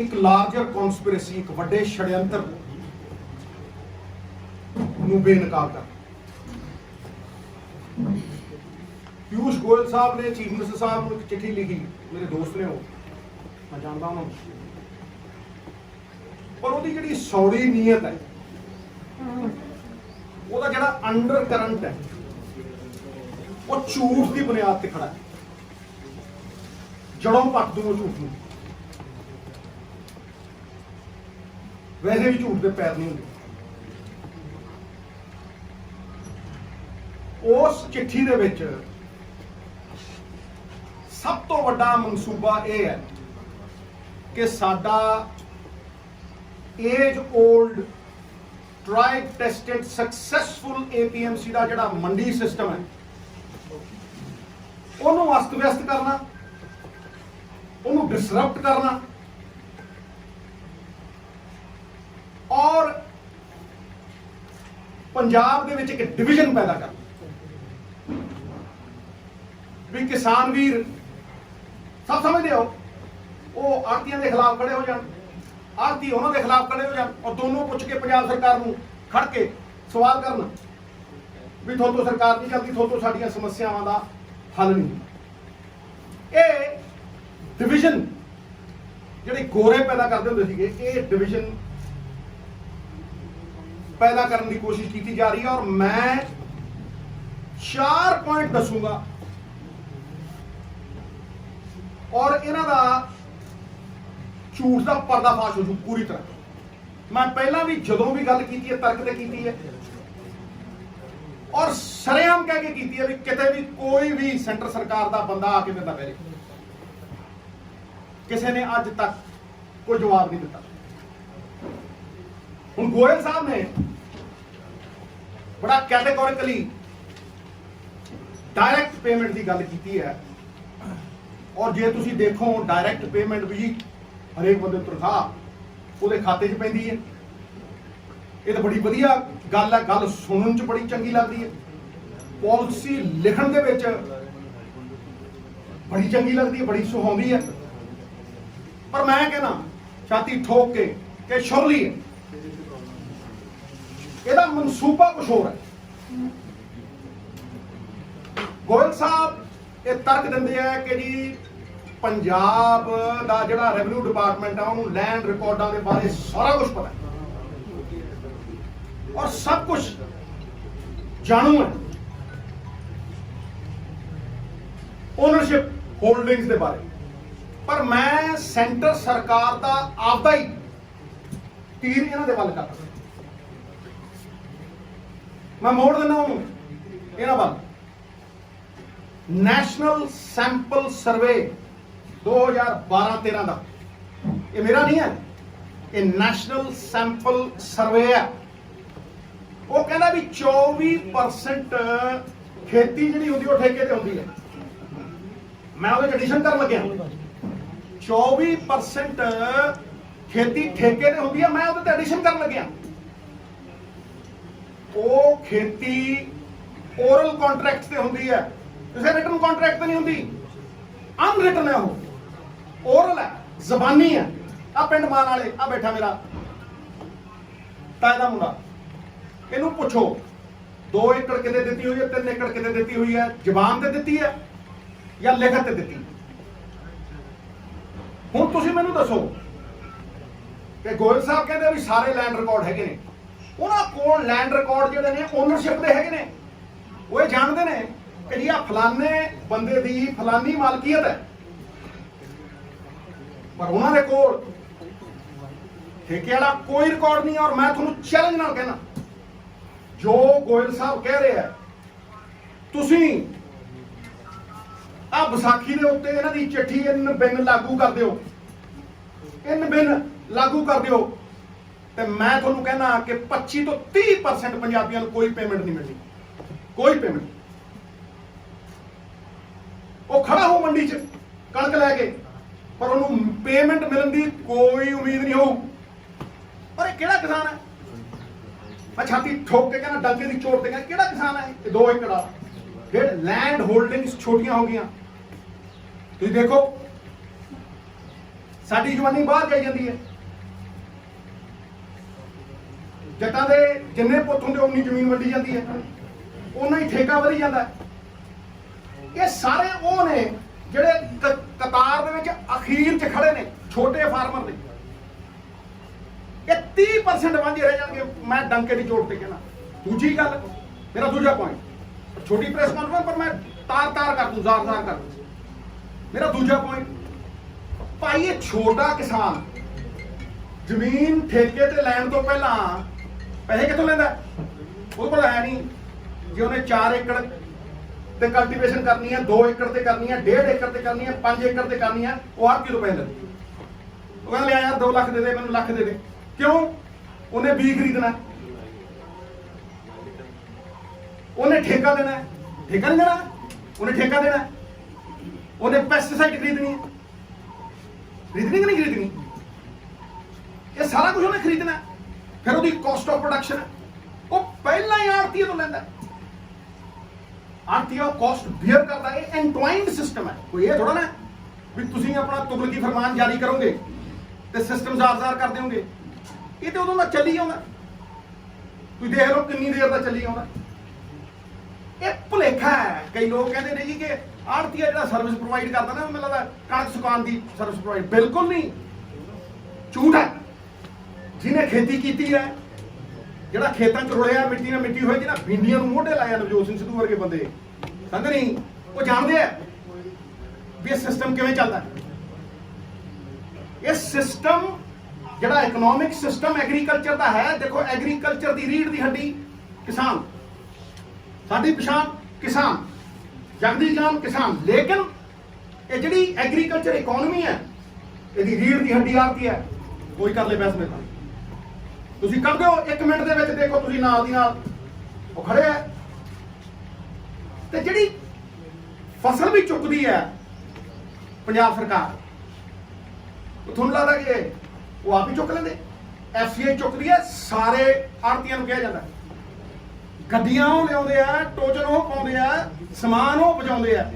एक larger conspiracy, एक वड्डे षड्यंत्र ਨੂੰ ਬੇਨਕਾਬ ਕਰ। पीयूष गोयल साहब ने चीफ मिनिस्टर साहब को एक चिट्ठी लिखी, मेरे दोस्त ने, मैं जानता हूं, पर ਉਹਦੀ ਜਿਹੜੀ ਸੌੜੀ ਨੀਅਤ ਹੈ, ਉਹਦਾ ਜਿਹੜਾ ਅੰਡਰ ਕਰੰਟ ਹੈ, ਉਹ ਝੂਠ ਦੀ ਬੁਨਿਆਦ ਤੇ ਖੜਾ ਹੈ। ਜੜੋਂ ਪੱਟ ਦੂੰ ਝੂਠ ਨੂੰ, ਵੈਸੇ ਵੀ ਝੂਠ ਦੇ ਪੈਰ ਨਹੀਂ ਹੁੰਦੇ। ਉਸ ਚਿੱਠੀ ਦੇ ਵਿੱਚ ਸਭ ਤੋਂ ਵੱਡਾ ਮਨਸੂਬਾ ਇਹ ਹੈ ਕਿ ਸਾਡਾ age old tried tested successful APMC ਦਾ ਜਿਹੜਾ ਮੰਡੀ ਸਿਸਟਮ ਹੈ ਉਹਨੂੰ ਅਸਤ ਵਿਅਸਤ ਕਰਨਾ, ਉਹਨੂੰ ਡਿਸਰਪਟ ਕਰਨਾ ਔਰ ਪੰਜਾਬ ਦੇ ਵਿੱਚ ਇੱਕ ਡਿਵੀਜ਼ਨ ਪੈਦਾ ਕਰਨਾ ਵੀ ਕਿਸਾਨ ਵੀਰ ਸਭ ਸਮਝਦੇ ਹੋ ਉਹ ਆੜਤੀਆਂ ਦੇ ਖਿਲਾਫ ਖੜੇ ਹੋ ਜਾਣ, ਆੜਤੀ ਉਹਨਾਂ ਦੇ ਖਿਲਾਫ ਖੜੇ ਹੋ ਜਾਣ ਔਰ ਦੋਨੋਂ ਪੁੱਛ ਕੇ ਪੰਜਾਬ ਸਰਕਾਰ ਨੂੰ ਖੜ ਕੇ ਸਵਾਲ ਕਰਨ ਵੀ ਤੁਹਾਤੋਂ ਸਰਕਾਰ ਨਹੀਂ ਚੱਲਦੀ, ਤੁਹਾਤੋਂ ਸਾਡੀਆਂ ਸਮੱਸਿਆਵਾਂ ਦਾ ਹੱਲ ਨਹੀਂ। ਇਹ ਡਿਵੀਜ਼ਨ ਜਿਹੜੇ ਗੋਰੇ ਪੈਦਾ ਕਰਦੇ ਹੁੰਦੇ ਸੀਗੇ, ਇਹ ਡਿਵੀਜ਼ਨ पैदा करने की कोशिश की जा रही है और मैं 4 पॉइंट दसूंगा और इन्हां दा झूठ का पर्दाफाश हो जू पूरी तरह। मैं पहला भी जदों भी गल की है तर्क ते की है और सरेआम कह के की है भी किते भी कोई भी सेंटर सरकार का बंदा आके मेरे पहले किसी ने अज तक कोई जवाब नहीं दिता। हुण गोयल साहब ने बड़ा कैटेगोरिकली डायरैक्ट पेमेंट की गल की है और जे तुसी देखो डायरैक्ट पेमेंट भी हरेक बंदे तनख्वाह ਉਹਦੇ खाते च पैंदी है। ये तो बड़ी वधिया गल है, गल सुनने च बड़ी चंगी लगती है, पॉलिसी लिखण दे विच बड़ी चंगी लगती है, बड़ी सुहावनी है। पर मैं कहना छाती ठोक के कि शुरली है ਇਹਦਾ ਮਨਸੂਬਾ ਕੁਛ ਹੋਰ ਹੈ। ਗੋਇਲ ਸਾਹਿਬ ਇਹ ਤਰਕ ਦਿੰਦੇ ਆ ਕਿ ਜੀ ਪੰਜਾਬ ਦਾ ਜਿਹੜਾ ਰੈਵਨਿਊ ਡਿਪਾਰਟਮੈਂਟ ਆ ਉਹਨੂੰ ਲੈਂਡ ਰਿਕਾਰਡਾਂ ਦੇ ਬਾਰੇ ਸਾਰਾ ਕੁਝ ਪਤਾ ਹੈ ਔਰ ਸਭ ਕੁਝ ਜਾਣੂ ਹੈ, ਓਨਰਸ਼ਿਪ ਹੋਲਡਿੰਗਸ ਦੇ ਬਾਰੇ। ਪਰ ਮੈਂ ਸੈਂਟਰ ਸਰਕਾਰ ਦਾ ਆਪਦਾ ਹੀ ਤੀਰ ਇਹਨਾਂ ਦੇ ਵੱਲ ਕਰਦਾ, मैं मोड़ देना इन्हां वाल। नैशनल सैंपल सर्वे 2012-13 का ये मेरा नहीं है, ये नैशनल सैंपल सर्वे है। वो कहना भी 24% खेती जी होती ठेके ते होती है। मैं वो एडिशन कर लग्या 24% खेती ठेके ते होती है, मैं वो एडिशन कर लग्या ਉਹ खेती ओरल कॉन्ट्रैक्ट से होती है, किसी रिटन कॉन्ट्रैक्ट तो नहीं होती, अनरिटन है, वो ओरल है, जबानी है। आ पिंड मान वाले आ बैठा मेरा ताए दा मुंडा, इनू पुछो 2 एकड़ किते दिती हुई है, 3 एकड़ किते दिती हुई है, जबान ते दिती है या लिखत ते दिती। हुण तुसीं मैनूं दसो कि गोयल साहब कहते भी सारे लैंड रिकॉर्ड हैगे ने, ਉਹਨਾਂ ਕੋਲ ਲੈਂਡ ਰਿਕਾਰਡ ਜਿਹੜੇ ਨੇ ਓਨਰਸ਼ਿਪ ਦੇ ਹੈਗੇ ਨੇ, ਉਹ ਇਹ ਜਾਣਦੇ ਨੇ ਕਿ ਜੀ ਆ ਫਲਾਣੇ ਬੰਦੇ ਦੀ ਫਲਾਨੀ ਮਾਲਕੀਅਤ ਹੈ, ਪਰ ਉਹਨਾਂ ਦੇ ਕੋਲ ਠੇਕੇ ਵਾਲਾ ਕੋਈ ਰਿਕਾਰਡ ਨਹੀਂ। ਔਰ ਮੈਂ ਤੁਹਾਨੂੰ ਚੈਲੰਜ ਨਾਲ ਕਹਿਣਾ, ਜੋ ਗੋਇਲ ਸਾਹਿਬ ਕਹਿ ਰਹੇ ਆ, ਤੁਸੀਂ ਆ ਵਿਸਾਖੀ ਦੇ ਉੱਤੇ ਇਹਨਾਂ ਦੀ ਚਿੱਠੀ ਇਨ ਬਿਨ ਲਾਗੂ ਕਰ ਦਿਓ, ਇਨ ਬਿਨ ਲਾਗੂ ਕਰ ਦਿਓ ਤੇ मैं ਤੁਹਾਨੂੰ कहना कि 25 ਤੋਂ 30% ਪੰਜਾਬੀਆਂ ਨੂੰ ਕੋਈ पेमेंट नहीं मिलनी, कोई पेमेंट। वो खड़ा हो मंडी च कणक लैके पर उन्होंने पेमेंट मिलने की कोई उम्मीद नहीं हो। पर ये किहड़ा किसान है? मैं छाती ठोक के कहना डंके की चोट से कहना किहड़ा किसान है? 2 एकड़ फिर लैंड होल्डिंग्स छोटियां हो गई। तुम देखो ਸਾਡੀ ਜਵਾਨੀ ਬਾਹਰ ਜਾਈ ਜਾਂਦੀ ਹੈ। ਜੱਟਾਂ ਦੇ ਜਿੰਨੇ ਪੁੱਤ ਹੁੰਦੇ ਉਨੀ ਜ਼ਮੀਨ ਵੰਡੀ ਜਾਂਦੀ ਹੈ, ਉਨਾ ਹੀ ਠੇਕਾ ਵਧੀ ਜਾਂਦਾ। ਇਹ ਸਾਰੇ ਉਹ ਨੇ ਜਿਹੜੇ ਕਤਾਰ ਦੇ ਵਿੱਚ ਅਖੀਰ 'ਚ ਖੜੇ ਨੇ, ਛੋਟੇ ਫਾਰਮਰ ਨੇ। ਇਹ 30% ਵਾਂਝੇ ਰਹਿ ਜਾਣਗੇ। ਮੈਂ ਡੰਕੇ ਦੀ ਚੋਟ ਤੇ ਕਹਿਣਾ। ਦੂਜੀ ਗੱਲ, ਮੇਰਾ ਦੂਜਾ ਪੁਆਇੰਟ, ਛੋਟੀ ਪ੍ਰੈਸ ਕਾਨਫਰੰਸ ਪਰ ਮੈਂ ਤਾਰ ਕਰ ਦੂੰ, ਜ਼ਾਰ ਕਰ ਦੂੰ। ਮੇਰਾ ਦੂਜਾ ਪੁਆਇੰਟ, ਭਾਈ ਇਹ ਛੋਟਾ ਕਿਸਾਨ ਜ਼ਮੀਨ ਠੇਕੇ ਤੇ ਲੈਣ ਤੋਂ ਪਹਿਲਾਂ ਪੈਸੇ ਕਿੱਥੋਂ ਲੈਂਦਾ? ਉਹਦੇ ਕੋਲ ਹੈ ਨਹੀਂ। ਜੇ ਉਹਨੇ 4 ਏਕੜ ਤੇ ਕਲਟੀਵੇਸ਼ਨ ਕਰਨੀ ਹੈ, 2 ਏਕੜ ਤੇ ਕਰਨੀ ਹੈ, 1.5 ਏਕੜ ਤੇ ਕਰਨੀ ਹੈ, 5 ਏਕੜ ਤੇ ਕਰਨੀ ਹੈ, ਉਹ ਆੜ੍ਹਤੀ ਤੋਂ ਪੈਸੇ ਲੈਂਦਾ। ਉਹ ਕਹਿੰਦਾ ਲਿਆ ਯਾਰ 2 ਲੱਖ ਦੇ ਦੇ, ਮੈਨੂੰ ਲੱਖ ਦੇ ਦੇ। ਕਿਉਂ? ਉਹਨੇ ਬੀਜ ਖਰੀਦਣਾ, ਉਹਨੇ ਠੇਕਾ ਦੇਣਾ। ਠੇਕਾ ਨਹੀਂ ਦੇਣਾ, ਉਹਨੇ ਠੇਕਾ ਦੇਣਾ। ਉਹਨੇ ਪੈਸਟੀਸਾਈਡ ਖਰੀਦਣੀ ਹੈ, ਖਰੀਦਣੀ ਕਿ ਨਹੀਂ ਖਰੀਦਣੀ? ਇਹ ਸਾਰਾ ਕੁਝ ਉਹਨੇ ਖਰੀਦਣਾ। ਫਿਰ ਉਹਦੀ ਕਾਸਟ ਆਫ ਪ੍ਰੋਡਕਸ਼ਨ ਉਹ ਪਹਿਲਾਂ ਹੀ ਆੜ੍ਹਤੀਏ ਤੋਂ ਲੈਂਦਾ। ਆੜ੍ਹਤੀਆ ਉਹ ਕਾਸਟ ਬੀਅਰ ਕਰਦਾ। ਇਹ ਐਂਟਵਾਈਨਡ ਸਿਸਟਮ ਹੈ। ਕੋਈ ਇਹ ਥੋੜਾ ਨਾ ਵੀ ਤੁਸੀਂ ਆਪਣਾ ਤੁਗਲਕੀ ਫਰਮਾਨ ਜਾਰੀ ਕਰੋਗੇ ਤੇ ਸਿਸਟਮ ਜ਼ਾਰ ਕਰ ਦਿਓਗੇ। ਇਹ ਤੇ ਉਦੋਂ ਦਾ ਚੱਲੀ ਆਉਂਦਾ। ਤੁਸੀਂ ਦੇਖ ਲਓ ਕਿੰਨੀ ਦੇਰ ਦਾ ਚੱਲੀ ਆਉਂਦਾ। ਇਹ ਭੁਲੇਖਾ ਹੈ। ਕਈ ਲੋਕ ਕਹਿੰਦੇ ਨੇ ਜੀ ਕਿ ਆੜ੍ਹਤੀਆ ਜਿਹੜਾ ਸਰਵਿਸ ਪ੍ਰੋਵਾਈਡ ਕਰਦਾ ਨਾ, ਮੈਨੂੰ ਲੱਗਦਾ ਕਣਕ ਸੁਕਾਉਣ ਦੀ ਸਰਵਿਸ ਪ੍ਰੋਵਾਈਡ। ਬਿਲਕੁਲ ਨਹੀਂ, ਝੂਠ ਹੈ। ਜਿਹਨੇ ਖੇਤੀ ਕੀਤੀ ਹੈ, ਜਿਹੜਾ ਖੇਤਾਂ 'ਚ ਰੁਲਿਆ, ਮਿੱਟੀ ਨਾਲ ਮਿੱਟੀ ਹੋਈ, ਜਿਹਨਾਂ ਭਿੰਡੀਆਂ ਨੂੰ ਮੋਢੇ ਲਾਇਆ, ਨਵਜੋਤ ਸਿੰਘ ਸਿੱਧੂ ਵਰਗੇ ਬੰਦੇ, ਸਮਝ ਨਹੀਂ, ਉਹ ਜਾਣਦੇ ਆ ਵੀ ਇਹ ਸਿਸਟਮ ਕਿਵੇਂ ਚੱਲਦਾ। ਇਹ ਸਿਸਟਮ ਜਿਹੜਾ ਇਕਨੋਮਿਕ ਸਿਸਟਮ ਐਗਰੀਕਲਚਰ ਦਾ ਹੈ, ਦੇਖੋ ਐਗਰੀਕਲਚਰ ਦੀ ਰੀੜ੍ਹ ਦੀ ਹੱਡੀ ਕਿਸਾਨ, ਸਾਡੀ ਪਛਾਣ ਕਿਸਾਨ, ਜਗਦੀ ਜਾਨ ਕਿਸਾਨ। ਲੇਕਿਨ ਇਹ ਜਿਹੜੀ ਐਗਰੀਕਲਚਰ ਇਕਨੋਮੀ ਹੈ, ਇਹਦੀ ਰੀੜ੍ਹ ਦੀ ਹੱਡੀ ਆੜ੍ਹਤੀ ਹੈ। ਕੋਈ ਕਰ ਲੈ ਬੈਸ ਮੇਰੇ ਨਾਲ, ਤੁਸੀਂ ਕਰ ਦਿਓ 1 ਮਿੰਟ ਦੇ ਵਿੱਚ। ਦੇਖੋ ਤੁਸੀਂ ਨਾਲ ਦੀ ਨਾਲ ਉਹ ਖੜੇ ਹੈ। ਤੇ ਜਿਹੜੀ ਫਸਲ ਵੀ ਚੁੱਕਦੀ ਹੈ ਪੰਜਾਬ ਸਰਕਾਰ, ਉਹ ਤੁਹਾਨੂੰ ਲੱਗਦਾ ਕਿ ਉਹ ਆਪ ਹੀ ਚੁੱਕ ਲੈਂਦੇ? FCI ਚੁੱਕਦੀ ਹੈ। ਸਾਰੇ ਆੜ੍ਹਤੀਆਂ ਨੂੰ ਕਿਹਾ ਜਾਂਦਾ, ਗੱਡੀਆਂ ਉਹ ਲਿਆਉਂਦੇ ਆ, ਟੋਚਨ ਉਹ ਪਾਉਂਦੇ ਆ, ਸਮਾਨ ਉਹ ਪਹੁੰਚਾਉਂਦੇ ਆ।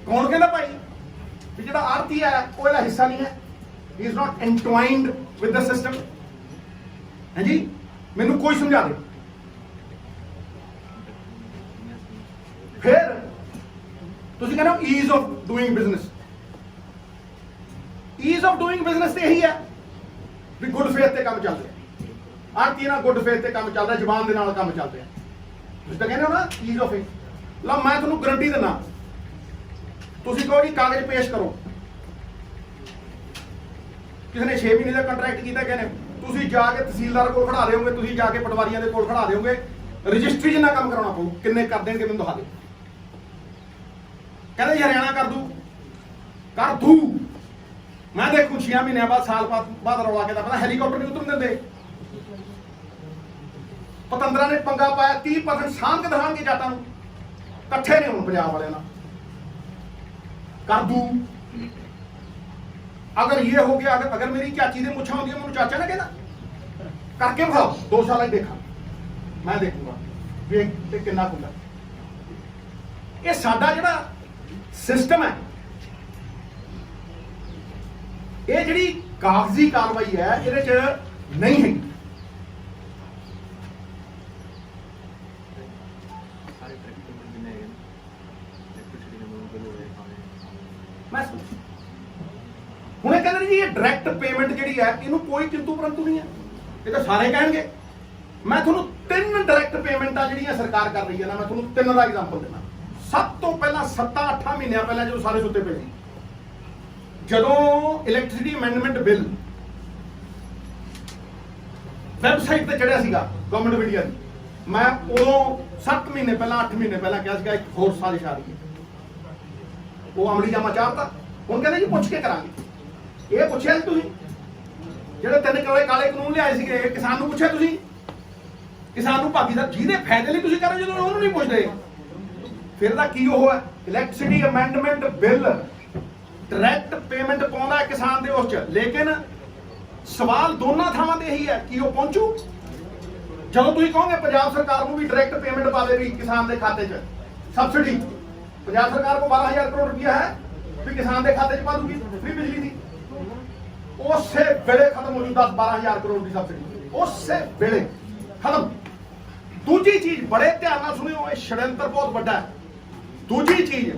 ਕੌਣ ਕਹਿੰਦਾ ਭਾਈ ਵੀ ਜਿਹੜਾ ਆੜ੍ਹਤੀ ਹੈ ਉਹ ਇਹਦਾ ਹਿੱਸਾ ਨਹੀਂ ਹੈ? He is not entwined with the system। ਹਾਂਜੀ, ਮੈਨੂੰ ਕੋਈ ਸਮਝਾ ਦੇ। ਫਿਰ ਤੁਸੀਂ ਕਹਿੰਦੇ ਹੋ ease of doing business. Ease of doing business ਤੇ ਇਹੀ ਹੈ ਵੀ ਗੁੱਡ ਫੇਥ ਤੇ ਕੰਮ ਚੱਲ ਰਿਹਾ। ਆੜ੍ਹਤੀ ਨਾਲ ਗੁੱਡ ਫੇਥ ਤੇ ਕੰਮ ਚੱਲ ਰਿਹਾ, ਜ਼ੁਬਾਨ ਦੇ ਨਾਲ ਕੰਮ ਚੱਲ ਰਿਹਾ। ਤੁਸੀਂ ਤਾਂ ਕਹਿੰਦੇ ਹੋ ਨਾ ਈਜ਼ ਆਫ ਇਟ। ਲਓ ਮੈਂ ਤੁਹਾਨੂੰ ਗਰੰਟੀ ਦਿੰਦਾ, ਤੁਸੀਂ ਕਹੋ ਜੀ ਕਾਗਜ਼ ਪੇਸ਼ ਕਰੋ। ਕਿਸੇ ਨੇ 6 ਮਹੀਨੇ ਦਾ ਕੰਟਰੈਕਟ ਕੀਤਾ, ਕਹਿੰਦੇ ਤੁਸੀਂ ਜਾ ਕੇ ਤਹਿਸੀਲਦਾਰ ਕੋਲ ਖੜਾ ਦਿਓਗੇ, ਤੁਸੀਂ ਜਾ ਕੇ ਪਟਵਾਰੀਆਂ ਦੇ ਕੋਲ ਖੜਾ ਦਿਓਗੇ, ਰਜਿਸਟਰੀ ਜਿੰਨਾ ਕੰਮ ਕਰਾਉਣਾ ਪਊ। ਕਿੰਨੇ ਕਰ ਦੇਣਗੇ ਮੈਨੂੰ ਦਿਖਾ ਦਿਓ। ਕਹਿੰਦੇ ਹਰਿਆਣਾ ਕਰ ਦੂ। ਮੈਂ ਦੇਖੂ 6 ਮਹੀਨਿਆਂ ਬਾਅਦ, ਸਾਲ ਬਾਅਦ ਰੌਲਾ ਕਿਦਾ ਪਤਾ, ਹੈਲੀਕਾਪਟਰ ਨਹੀਂ ਉਤਰਨ ਦਿੰਦੇ। ਪਤੰਦਰਾਂ ਨੇ ਪੰਗਾ ਪਾਇਆ, 30% ਸਾਂਭ ਕੇ ਦਿਖਾਉਣਗੇ ਜੱਟਾਂ ਨੂੰ। ਇਕੱਠੇ ਨੇ ਹੁਣ ਪੰਜਾਬ ਵਾਲਿਆਂ ਨਾਲ। ਕਰ ਦੂ। अगर ये हो गया, अगर मेरी चाची दे मुछा होंगी, मैं चाचा ने कहना करके विखाओ। 2 साल देखा, मैं देखूंगा वे कितना होगा। ये साडा जिहड़ा सिस्टम है, ये जिहड़ी कागजी कार्रवाई है, इहदे च नहीं है। मैं ਹੁਣ ਇਹ ਕਹਿੰਦੇ ਜੀ ਇਹ ਡਾਇਰੈਕਟ ਪੇਮੈਂਟ ਜਿਹੜੀ ਹੈ, ਇਹਨੂੰ ਕੋਈ ਕਿੰਤੂ ਪਰੰਤੂ ਨਹੀਂ ਹੈ। ਇਹ ਤਾਂ ਸਾਰੇ ਕਹਿਣਗੇ। ਮੈਂ ਤੁਹਾਨੂੰ 3 ਡਾਇਰੈਕਟ ਪੇਮੈਂਟਾਂ ਜਿਹੜੀਆਂ ਸਰਕਾਰ ਕਰ ਰਹੀ ਹੈ ਨਾ, ਮੈਂ ਤੁਹਾਨੂੰ 3 ਦਾ ਐਗਜ਼ਾਮਪਲ ਦਿੰਦਾ। ਸਭ ਤੋਂ ਪਹਿਲਾਂ 7-8 ਮਹੀਨਿਆਂ ਪਹਿਲਾਂ ਜਦੋਂ ਸਾਰੇ ਸੁੱਤੇ ਪਏ ਸੀ, ਜਦੋਂ ਇਲੈਕਟ੍ਰਿਸਿਟੀ ਅਮੈਂਡਮੈਂਟ ਬਿੱਲ ਵੈਬਸਾਈਟ ਤੇ ਚੜਿਆ ਸੀਗਾ ਗਵਰਨਮੈਂਟ ਆਫ ਇੰਡੀਆ ਦੀ, ਮੈਂ ਉਦੋਂ 7 ਮਹੀਨੇ ਪਹਿਲਾਂ 8 ਮਹੀਨੇ ਪਹਿਲਾਂ ਕਿਹਾ ਸੀਗਾ ਇੱਕ ਹੋਰ ਸਾਜ਼ਿਸ਼ ਆ ਰਹੀ ਹੈ। ਉਹ ਅਮਲੀ ਜਾਮਾ ਚਾਹਤਾ। ਹੁਣ ਕਹਿੰਦੇ ਜੀ ਪੁੱਛ ਕੇ ਕਰਾਂਗੇ। ਇਹ ਪੁੱਛਿਆ ਸੀ ਤੁਸੀਂ? ਜਿਹੜੇ 3 ਕਾਲੇ ਕਾਨੂੰਨ ਲਿਆਏ ਸੀਗੇ, ਕਿਸਾਨ ਨੂੰ ਪੁੱਛਿਆ ਤੁਸੀਂ? ਕਿਸਾਨ ਨੂੰ ਭਾਗੀਦਾਰ ਜਿਹਦੇ ਫਾਇਦੇ ਲਈ ਤੁਸੀਂ ਕਰ ਰਹੇ, ਜਦੋਂ ਉਹਨੂੰ ਨਹੀਂ ਪੁੱਛਦੇ, ਫਿਰ ਦਾ ਕੀ ਉਹ ਹੈ? Electricity amendment bill direct payment ਪਾਉਂਦਾ ਹੈ ਕਿਸਾਨ ਦੇ ਉਸ 'ਚ। ਲੇਕਿਨ ਸਵਾਲ ਦੋਨਾਂ ਥਾਵਾਂ ਤੇ ਇਹੀ ਹੈ ਕਿ ਉਹ ਪਹੁੰਚੂ। ਜਦੋਂ ਤੁਸੀਂ ਕਹੋਗੇ ਪੰਜਾਬ ਸਰਕਾਰ ਨੂੰ ਵੀ ਡਾਇਰੈਕਟ ਪੇਮੈਂਟ ਪਾ ਦੇਗੀ ਕਿਸਾਨ ਦੇ ਖਾਤੇ 'ਚ, ਸਬਸਿਡੀ। पंजाब सरकार को 12,000 करोड़ रुपया है, ਵੀ ਕਿਸਾਨ ਦੇ ਖਾਤੇ 'ਚ ਪਾ ਦੂਗੀ ਫ੍ਰੀ ਬਿਜਲੀ ਦੀ। ਉਸੇ ਵੇਲੇ ਖਤਮ ਹੋ ਜੂ 10-12 ਹਜ਼ਾਰ ਕਰੋੜ ਦੀ ਸਬਸਿਡੀ, ਉਸੇ ਵੇਲੇ ਖਤਮ। ਦੂਜੀ ਚੀਜ਼ ਬੜੇ ਧਿਆਨ ਨਾਲ ਸੁਣਿਓ, ਇਹ ਛੜਯੰਤਰ ਬਹੁਤ ਵੱਡਾ ਹੈ। ਦੂਜੀ ਚੀਜ਼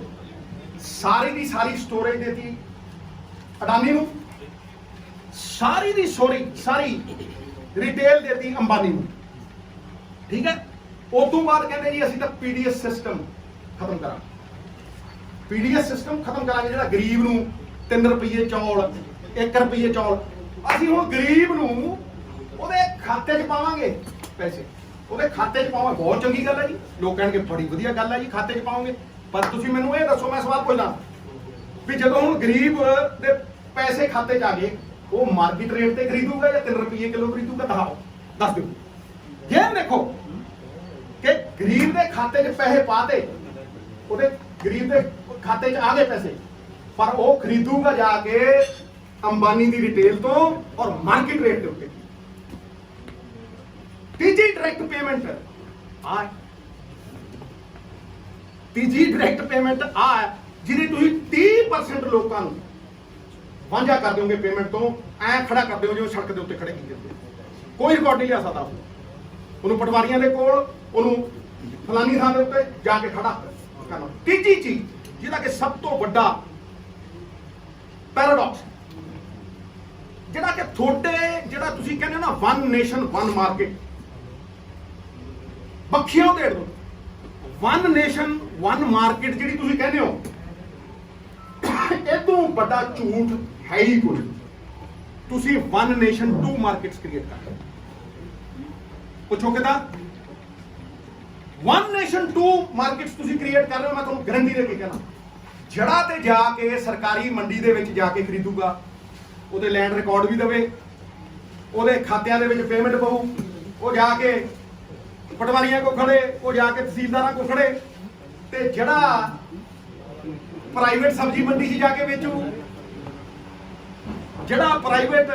ਸਾਰੀ ਦੀ ਸਾਰੀ ਸਟੋਰੇਜ ਦੇਤੀ ਅਡਾਨੀ ਨੂੰ, ਸਾਰੀ ਦੀ ਸਾਰੀ ਰਿਟੇਲ ਦੇਤੀ ਅੰਬਾਨੀ ਨੂੰ, ਠੀਕ ਹੈ। ਉਸ ਤੋਂ ਬਾਅਦ ਕਹਿੰਦੇ ਜੀ ਅਸੀਂ ਤਾਂ ਪੀਡੀਐਸ ਸਿਸਟਮ ਖਤਮ ਕਰਾਂਗੇ, ਪੀਡੀਐਸ ਸਿਸਟਮ ਖਤਮ ਕਰਾਂਗੇ, ਜਿਹੜਾ ਗਰੀਬ ਨੂੰ 3 ਰੁਪਏ ਚੌਲ 1 ਰੁਪਏ ਚੌਲ, ਅਸੀਂ ਹੁਣ ਗਰੀਬ ਨੂੰ ਉਹਦੇ ਖਾਤੇ 'ਚ ਪਾਵਾਂਗੇ ਪੈਸੇ, ਉਹਦੇ ਖਾਤੇ 'ਚ ਪਾਵਾਂਗੇ। ਬਹੁਤ ਚੰਗੀ ਗੱਲ ਹੈ ਜੀ, ਲੋਕ ਕਹਿਣਗੇ ਬੜੀ ਵਧੀਆ ਗੱਲ ਹੈ ਜੀ, ਖਾਤੇ 'ਚ ਪਾਓਗੇ। ਪਰ ਤੁਸੀਂ ਮੈਨੂੰ ਇਹ ਦੱਸੋ, ਮੈਂ ਸਵਾਲ ਪੁੱਛਦਾ ਵੀ ਜਦੋਂ ਹੁਣ ਗਰੀਬ ਦੇ ਪੈਸੇ ਖਾਤੇ 'ਚ ਆ ਗਏ, ਉਹ ਮਾਰਕੀਟ ਰੇਟ ਤੇ ਖਰੀਦੂਗਾ ਜਾਂ 3 ਰੁਪਏ ਕਿਲੋ ਖਰੀਦੂਗਾ? ਦਿਖਾਓ, ਦੱਸ ਦਿਓ। ਇਹ ਦੇਖੋ ਕਿ ਗਰੀਬ ਦੇ ਖਾਤੇ 'ਚ ਪੈਸੇ ਪਾਤੇ, ਉਹਦੇ ਗਰੀਬ ਦੇ ਖਾਤੇ 'ਚ ਆ ਗਏ ਪੈਸੇ, ਪਰ ਉਹ ਖਰੀਦੂਗਾ ਜਾ ਕੇ ਅੰਬਾਨੀ ਦੀ ਰਿਟੇਲ ਤੋਂ ਔਰ ਮਾਰਕੀਟ ਰੇਟ ਦੇ ਉੱਤੇ। ਤੀਜੀ ਡਾਇਰੈਕਟ ਪੇਮੈਂਟ ਆ, ਤੀਜੀ ਡਾਇਰੈਕਟ ਪੇਮੈਂਟ ਆ ਜਿਹਦੀ ਤੁਸੀਂ 30% ਲੋਕਾਂ ਨੂੰ ਵਾਂਝਾ ਕਰ ਦਿਓਗੇ ਪੇਮੈਂਟ ਤੋਂ, ਐ ਖੜਾ ਕਰ ਦਿਓ ਜਿਵੇਂ ਸੜਕ ਦੇ ਉੱਤੇ ਖੜੇ ਕੀਤੇ ਹੁੰਦੇ, ਕੋਈ ਰਿਕਾਰਡ ਨਹੀਂ ਲਿਆ ਸਕਦਾ ਉਹਨੂੰ ਪਟਵਾਰੀਆਂ ਦੇ ਕੋਲ, ਉਹਨੂੰ ਫਲਾਨੀ ਥਾਂ ਦੇ ਉੱਤੇ ਜਾ ਕੇ ਖੜਾ ਕਰਨਾ। ਤੀਜੀ ਚੀਜ਼ ਜਿਹਦਾ ਕਿ ਸਭ ਤੋਂ ਵੱਡਾ ਪੈਰਾਡੌਕਸ, ਜਿਹੜਾ ਕਿ ਤੁਹਾਡੇ ਜਿਹੜਾ ਤੁਸੀਂ ਕਹਿੰਦੇ ਹੋ ਨਾ ਵਨ ਨੇਸ਼ਨ ਵਨ ਮਾਰਕੀਟ, ਬੱਖੀਆਂ ਢੇੜ ਦੋ। ਵਨ ਨੇਸ਼ਨ ਵਨ ਮਾਰਕੀਟ ਜਿਹੜੀ ਤੁਸੀਂ ਕਹਿੰਦੇ ਹੋ, ਇਹ ਤੋਂ ਵੱਡਾ ਝੂਠ ਹੈ ਹੀ ਕੋਈ। ਤੁਸੀਂ ਵਨ ਨੇਸ਼ਨ 2 ਮਾਰਕੀਟਸ ਕ੍ਰੀਏਟ ਕਰ ਰਹੇ ਹੋ। ਪੁੱਛੋ ਕਿਦਾਂ? ਵਨ ਨੇਸ਼ਨ 2 ਮਾਰਕੀਟਸ ਤੁਸੀਂ ਕ੍ਰੀਏਟ ਕਰ ਰਹੇ ਹੋ। ਮੈਂ ਤੁਹਾਨੂੰ ਗਾਰੰਟੀ ਦੇ ਕੇ ਕਹਿਣਾ, ਜੜਾ ਤੇ ਜਾ ਕੇ ਸਰਕਾਰੀ ਮੰਡੀ ਦੇ ਵਿੱਚ ਜਾ ਕੇ ਖਰੀਦੂਗਾ, ਉਹਦੇ ਲੈਂਡ ਰਿਕਾਰਡ ਵੀ ਦੇਵੇ, ਉਹਦੇ ਖਾਤਿਆਂ ਦੇ ਵਿੱਚ ਪੇਮੈਂਟ ਪਊ, ਉਹ ਜਾ ਕੇ ਪਟਵਾਰੀਆਂ ਕੋ ਖੜੇ, ਉਹ ਜਾ ਕੇ ਤਹਿਸੀਲਦਾਰਾਂ ਕੋ ਖੜੇ, ਤੇ ਜਿਹੜਾ ਪ੍ਰਾਈਵੇਟ ਸਬਜ਼ੀ ਮੰਡੀ 'ਚ ਜਾ ਕੇ ਵੇਚੂ, ਜਿਹੜਾ ਪ੍ਰਾਈਵੇਟ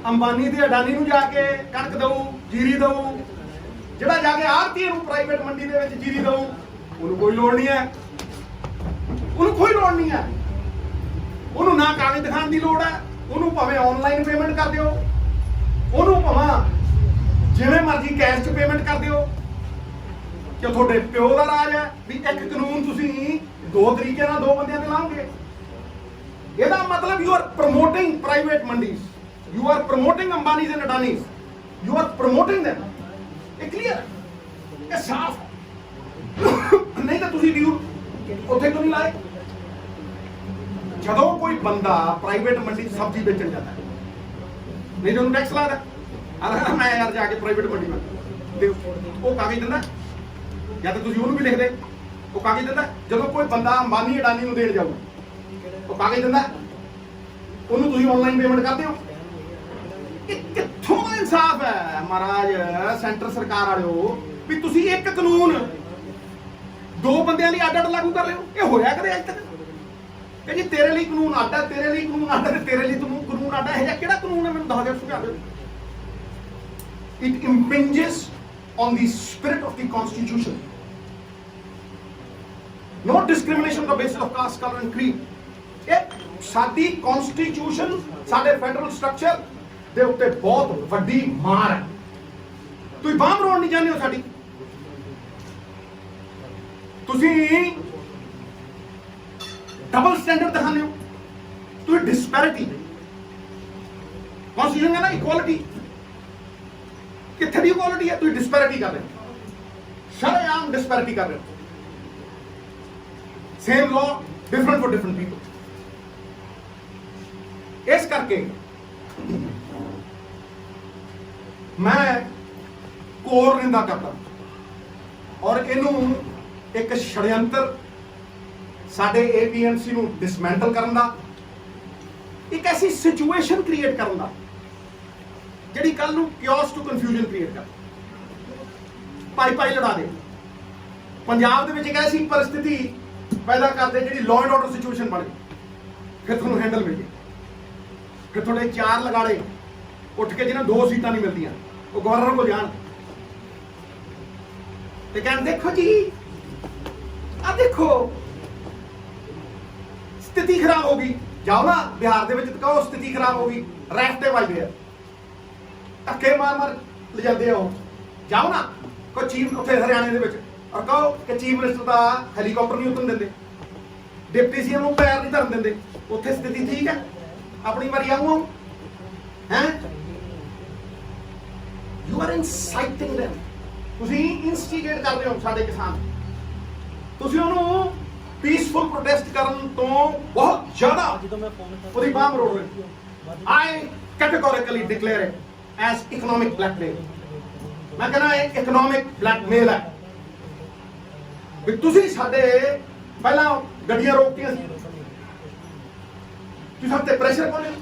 ਅੰਬਾਨੀ ਤੇ ਅਡਾਨੀ ਨੂੰ ਜਾ ਕੇ ਕਣਕ ਦਊ, ਜੀਰੀ ਦਊ, ਜਿਹੜਾ ਜਾ ਕੇ ਆੜ੍ਹਤੀਏ ਨੂੰ ਪ੍ਰਾਈਵੇਟ ਮੰਡੀ ਦੇ ਵਿੱਚ ਜੀਰੀ ਦਊ, ਉਹਨੂੰ ਕੋਈ ਲੋੜ ਨਹੀਂ ਹੈ, ਉਹਨੂੰ ਕੋਈ ਲੋੜ ਨਹੀਂ ਹੈ, ਉਹਨੂੰ ਨਾ ਕਾਗਜ਼ ਦਿਖਾਉਣ ਦੀ ਲੋੜ ਹੈ, ਉਹਨੂੰ ਭਾਵੇਂ ਆਨਲਾਈਨ ਪੇਮੈਂਟ ਕਰ ਦਿਓ, ਉਹਨੂੰ ਭਾਵੇਂ ਜਿਵੇਂ ਮਰਜ਼ੀ ਕੈਸ਼ 'ਚ ਪੇਮੈਂਟ ਕਰ ਦਿਓ, ਕਿ ਤੁਹਾਡੇ ਪਿਓ ਦਾ ਰਾਜ ਹੈ ਵੀ ਇੱਕ ਕਾਨੂੰਨ ਤੁਸੀਂ 2 ਤਰੀਕੇ ਨਾਲ 2 ਬੰਦਿਆਂ ਤੇ ਲਾਓਗੇ। ਇਹਦਾ ਮਤਲਬ you are promoting private mandis, you are promoting Ambanis and Adanis, you are promoting them। ਇਹ ਕਲੀਅਰ, ਇਹ ਸਾਫ਼। ਨਹੀਂ ਤਾਂ ਤੁਸੀਂ ਡਿਊ ਉੱਥੇ ਕਿਉਂ ਨਹੀਂ ਲਾਏ? ਜਦੋਂ ਕੋਈ ਬੰਦਾ ਪ੍ਰਾਈਵੇਟ ਮੰਡੀ 'ਚ ਸਬਜ਼ੀ ਵੇਚਣ ਜਾਂਦਾ, ਨਹੀਂ ਤਾਂ ਉਹਨੂੰ ਟੈਕਸ ਲਾਦਾ। ਮੈਂ ਯਾਰ ਜਾ ਕੇ ਪ੍ਰਾਈਵੇਟ ਮੰਡੀ ਵਿੱਚ ਉਹ ਕਾਗਜ਼ ਦਿੰਦਾ, ਜਾਂ ਤਾਂ ਤੁਸੀਂ ਉਹਨੂੰ ਵੀ ਲਿਖਦੇ, ਉਹ ਕਾਗਜ਼ ਦਿੰਦਾ। ਜਦੋਂ ਕੋਈ ਬੰਦਾ ਅੰਬਾਨੀ ਅਡਾਨੀ ਨੂੰ ਦੇਣ ਜਾਊਗਾ, ਉਹ ਕਾਗਜ਼ ਦਿੰਦਾ, ਉਹਨੂੰ ਤੁਸੀਂ ਆਨਲਾਈਨ ਪੇਮੈਂਟ ਕਰਦੇ ਹੋ। ਇਹ ਕਿੱਥੋਂ ਦਾ ਇਨਸਾਫ ਹੈ ਮਹਾਰਾਜ ਸੈਂਟਰ ਸਰਕਾਰ ਵਾਲਿਓ, ਵੀ ਤੁਸੀਂ ਇੱਕ ਕਾਨੂੰਨ 2 ਬੰਦਿਆਂ ਲਈ ਅੱਡ-ਅੱਡ ਲਾਗੂ ਕਰ ਰਹੇ ਹੋ? ਇਹ ਹੋਇਆ ਕਦੇ ਅੱਜ ਤੱਕ? ਕਿ ਜੀ ਤੇਰੇ ਲਈ ਕਾਨੂੰਨ ਅੱਡ ਹੈ, ਤੇਰੇ ਲਈ ਕਾਨੂੰਨ ਅੱਡ ਹੈ, ਤੇਰੇ ਲਈ ਕਾਨੂੰਨ ਅੱਡ ਹੈ। ਇਹ ਜਿਹਾ ਕਿਹੜਾ ਕਾਨੂੰਨ ਹੈ? ਮੈਨੂੰ ਦੱਸ ਦਿਓ, ਸੁਝਾਅ ਦਿਓ। It impinges on the spirit of the Constitution. No discrimination on the basis of caste, color and creed. ਇਹ ਸਾਡੀ Constitution, ਸਾਡੇ ਫੈਡਰਲ ਸਟਰਕਚਰ ਦੇ ਉੱਤੇ ਬਹੁਤ ਵੱਡੀ ਮਾਰ ਹੈ। ਤੁਸੀਂ ਬਾਂਹ ਮਰੋੜ ਨਹੀਂ ਜਾਂਦੇ ਹੋ ਸਾਡੀ। ਤੁਸੀਂ ਡਬਲ ਸਟੈਂਡਰਡ ਦਿਖਾਉਂਦੇ ਹੋ, ਤੁਸੀਂ ਡਿਸਪੈਰਿਟੀ। Constitution ਹੈ ਨਾ ਇਕੁਆਲਿਟੀ, ਕਿੱਥੇ ਦੀ ਇਕੁਆਲਿਟੀ ਹੈ? ਤੁਸੀਂ ਡਿਸਪੈਰਿਟੀ ਕਰ ਰਹੇ ਹੋ, ਸ਼ਰੇਆਮ ਡਿਸਪੈਰਿਟੀ ਕਰ ਰਹੇ ਹੋ। Same law different for different people. ਇਸ ਕਰਕੇ ਮੈਂ ਕੋਰ ਨਿੰਦਾ ਕਰਦਾ, ਔਰ ਇਹਨੂੰ ਇੱਕ ਛੜਯੰਤਰ ਸਾਡੇ APMC ਨੂੰ ਡਿਸਮੈਂਟਲ ਕਰਨ ਦਾ, ਇੱਕ ਐਸੀ ਸਿਚੁਏਸ਼ਨ ਕ੍ਰੀਏਟ ਕਰਨ ਦਾ ਜਿਹੜੀ ਕੱਲ ਨੂੰ ਕਿਓਸ ਟੂ ਕਨਫਿਊਜ਼ਨ ਕ੍ਰੀਏਟ ਕਰ, ਪਾਈ ਲੜਾ ਦੇ। ਪੰਜਾਬ ਦੇ ਵਿੱਚ ਇੱਕ ਐਸੀ ਪਰਿਸਥਿਤੀ ਪੈਦਾ ਕਰਦੇ ਜਿਹੜੀ ਲਾਅ ਐਂਡ ਆਰਡਰ ਸਿਚੁਏਸ਼ਨ ਬਣ ਗਈ, ਫਿਰ ਤੁਹਾਨੂੰ ਹੈਂਡਲ ਮਿਲ ਜੇ। ਫਿਰ ਤੁਹਾਡੇ 4 ਲਗਾੜੇ ਉੱਠ ਕੇ ਜਿਹਨਾਂ 2 ਸੀਟਾਂ ਨਹੀਂ ਮਿਲਦੀਆਂ, ਉਹ ਗਵਰਨਰ ਕੋਲ ਜਾਣ ਤੇ ਕਹਿਣ ਦੇਖੋ ਜੀ, ਆ ਦੇਖੋ स्थिति खराब होगी, जाओ ना बिहार दे विच कहो स्थिति खराब होगी, रैफ्टे वजदे आ, धक्के मार मार ले जाते हो, जाओ ना कोई चीफ उत्थे हरियाणे दे विच और कहो कि चीफ मिनिस्टर का हैलीकॉप्टर नहीं उतरन देंगे, डिप्टी सीएम को पैर नहीं धरन देंगे, उत्थे स्थिति ठीक है, अपनी मरी आऊँ हैं। यू आर इनसाइटिंग देम, तुसीं इंस्टिगेट कर रहे हो साडे किसान, तुसीं उहनूं पीसफुल प्रोटेस्ट करन तो बहुत ज्यादा उहदी बांह मरोड़ रहे हो। I categorically declare it as economic blackmail. मैं कहना ये इकोनॉमिक ब्लैकमेल है भी तुसीं साडे पहला गड्डियां रोकतियां सी, तुसीं सब ते प्रेशर पाउंदे हो।